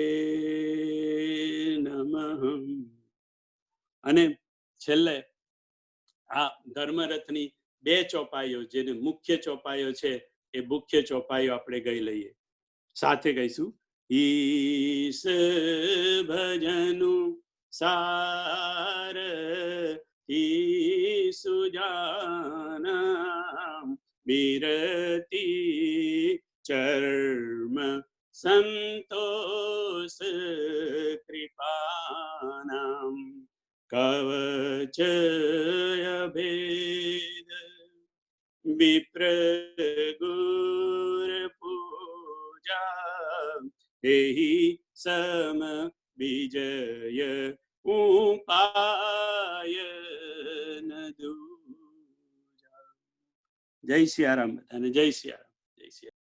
નમઃ. અને છેલ્લે આ ધર્મરથની 2 ચોપાઈઓ, જેને મુખ્ય ચોપાઈઓ છે, એ મુખ્ય ચોપાઈઓ આપણે ગઈ લઈએ. સાથે ગઈશું. ઈશ ભજનું સાર ઈ સુજાના બિરતી ચર્મ સંતોષ કૃપાનામ કવચ અભેદ વિપ્ર ગુર પૂજા એહી સમ વિજય ઉપાય ન દૂજા. જય સિયારામ બધાને. જય સિયારામ. જય સિયારામ.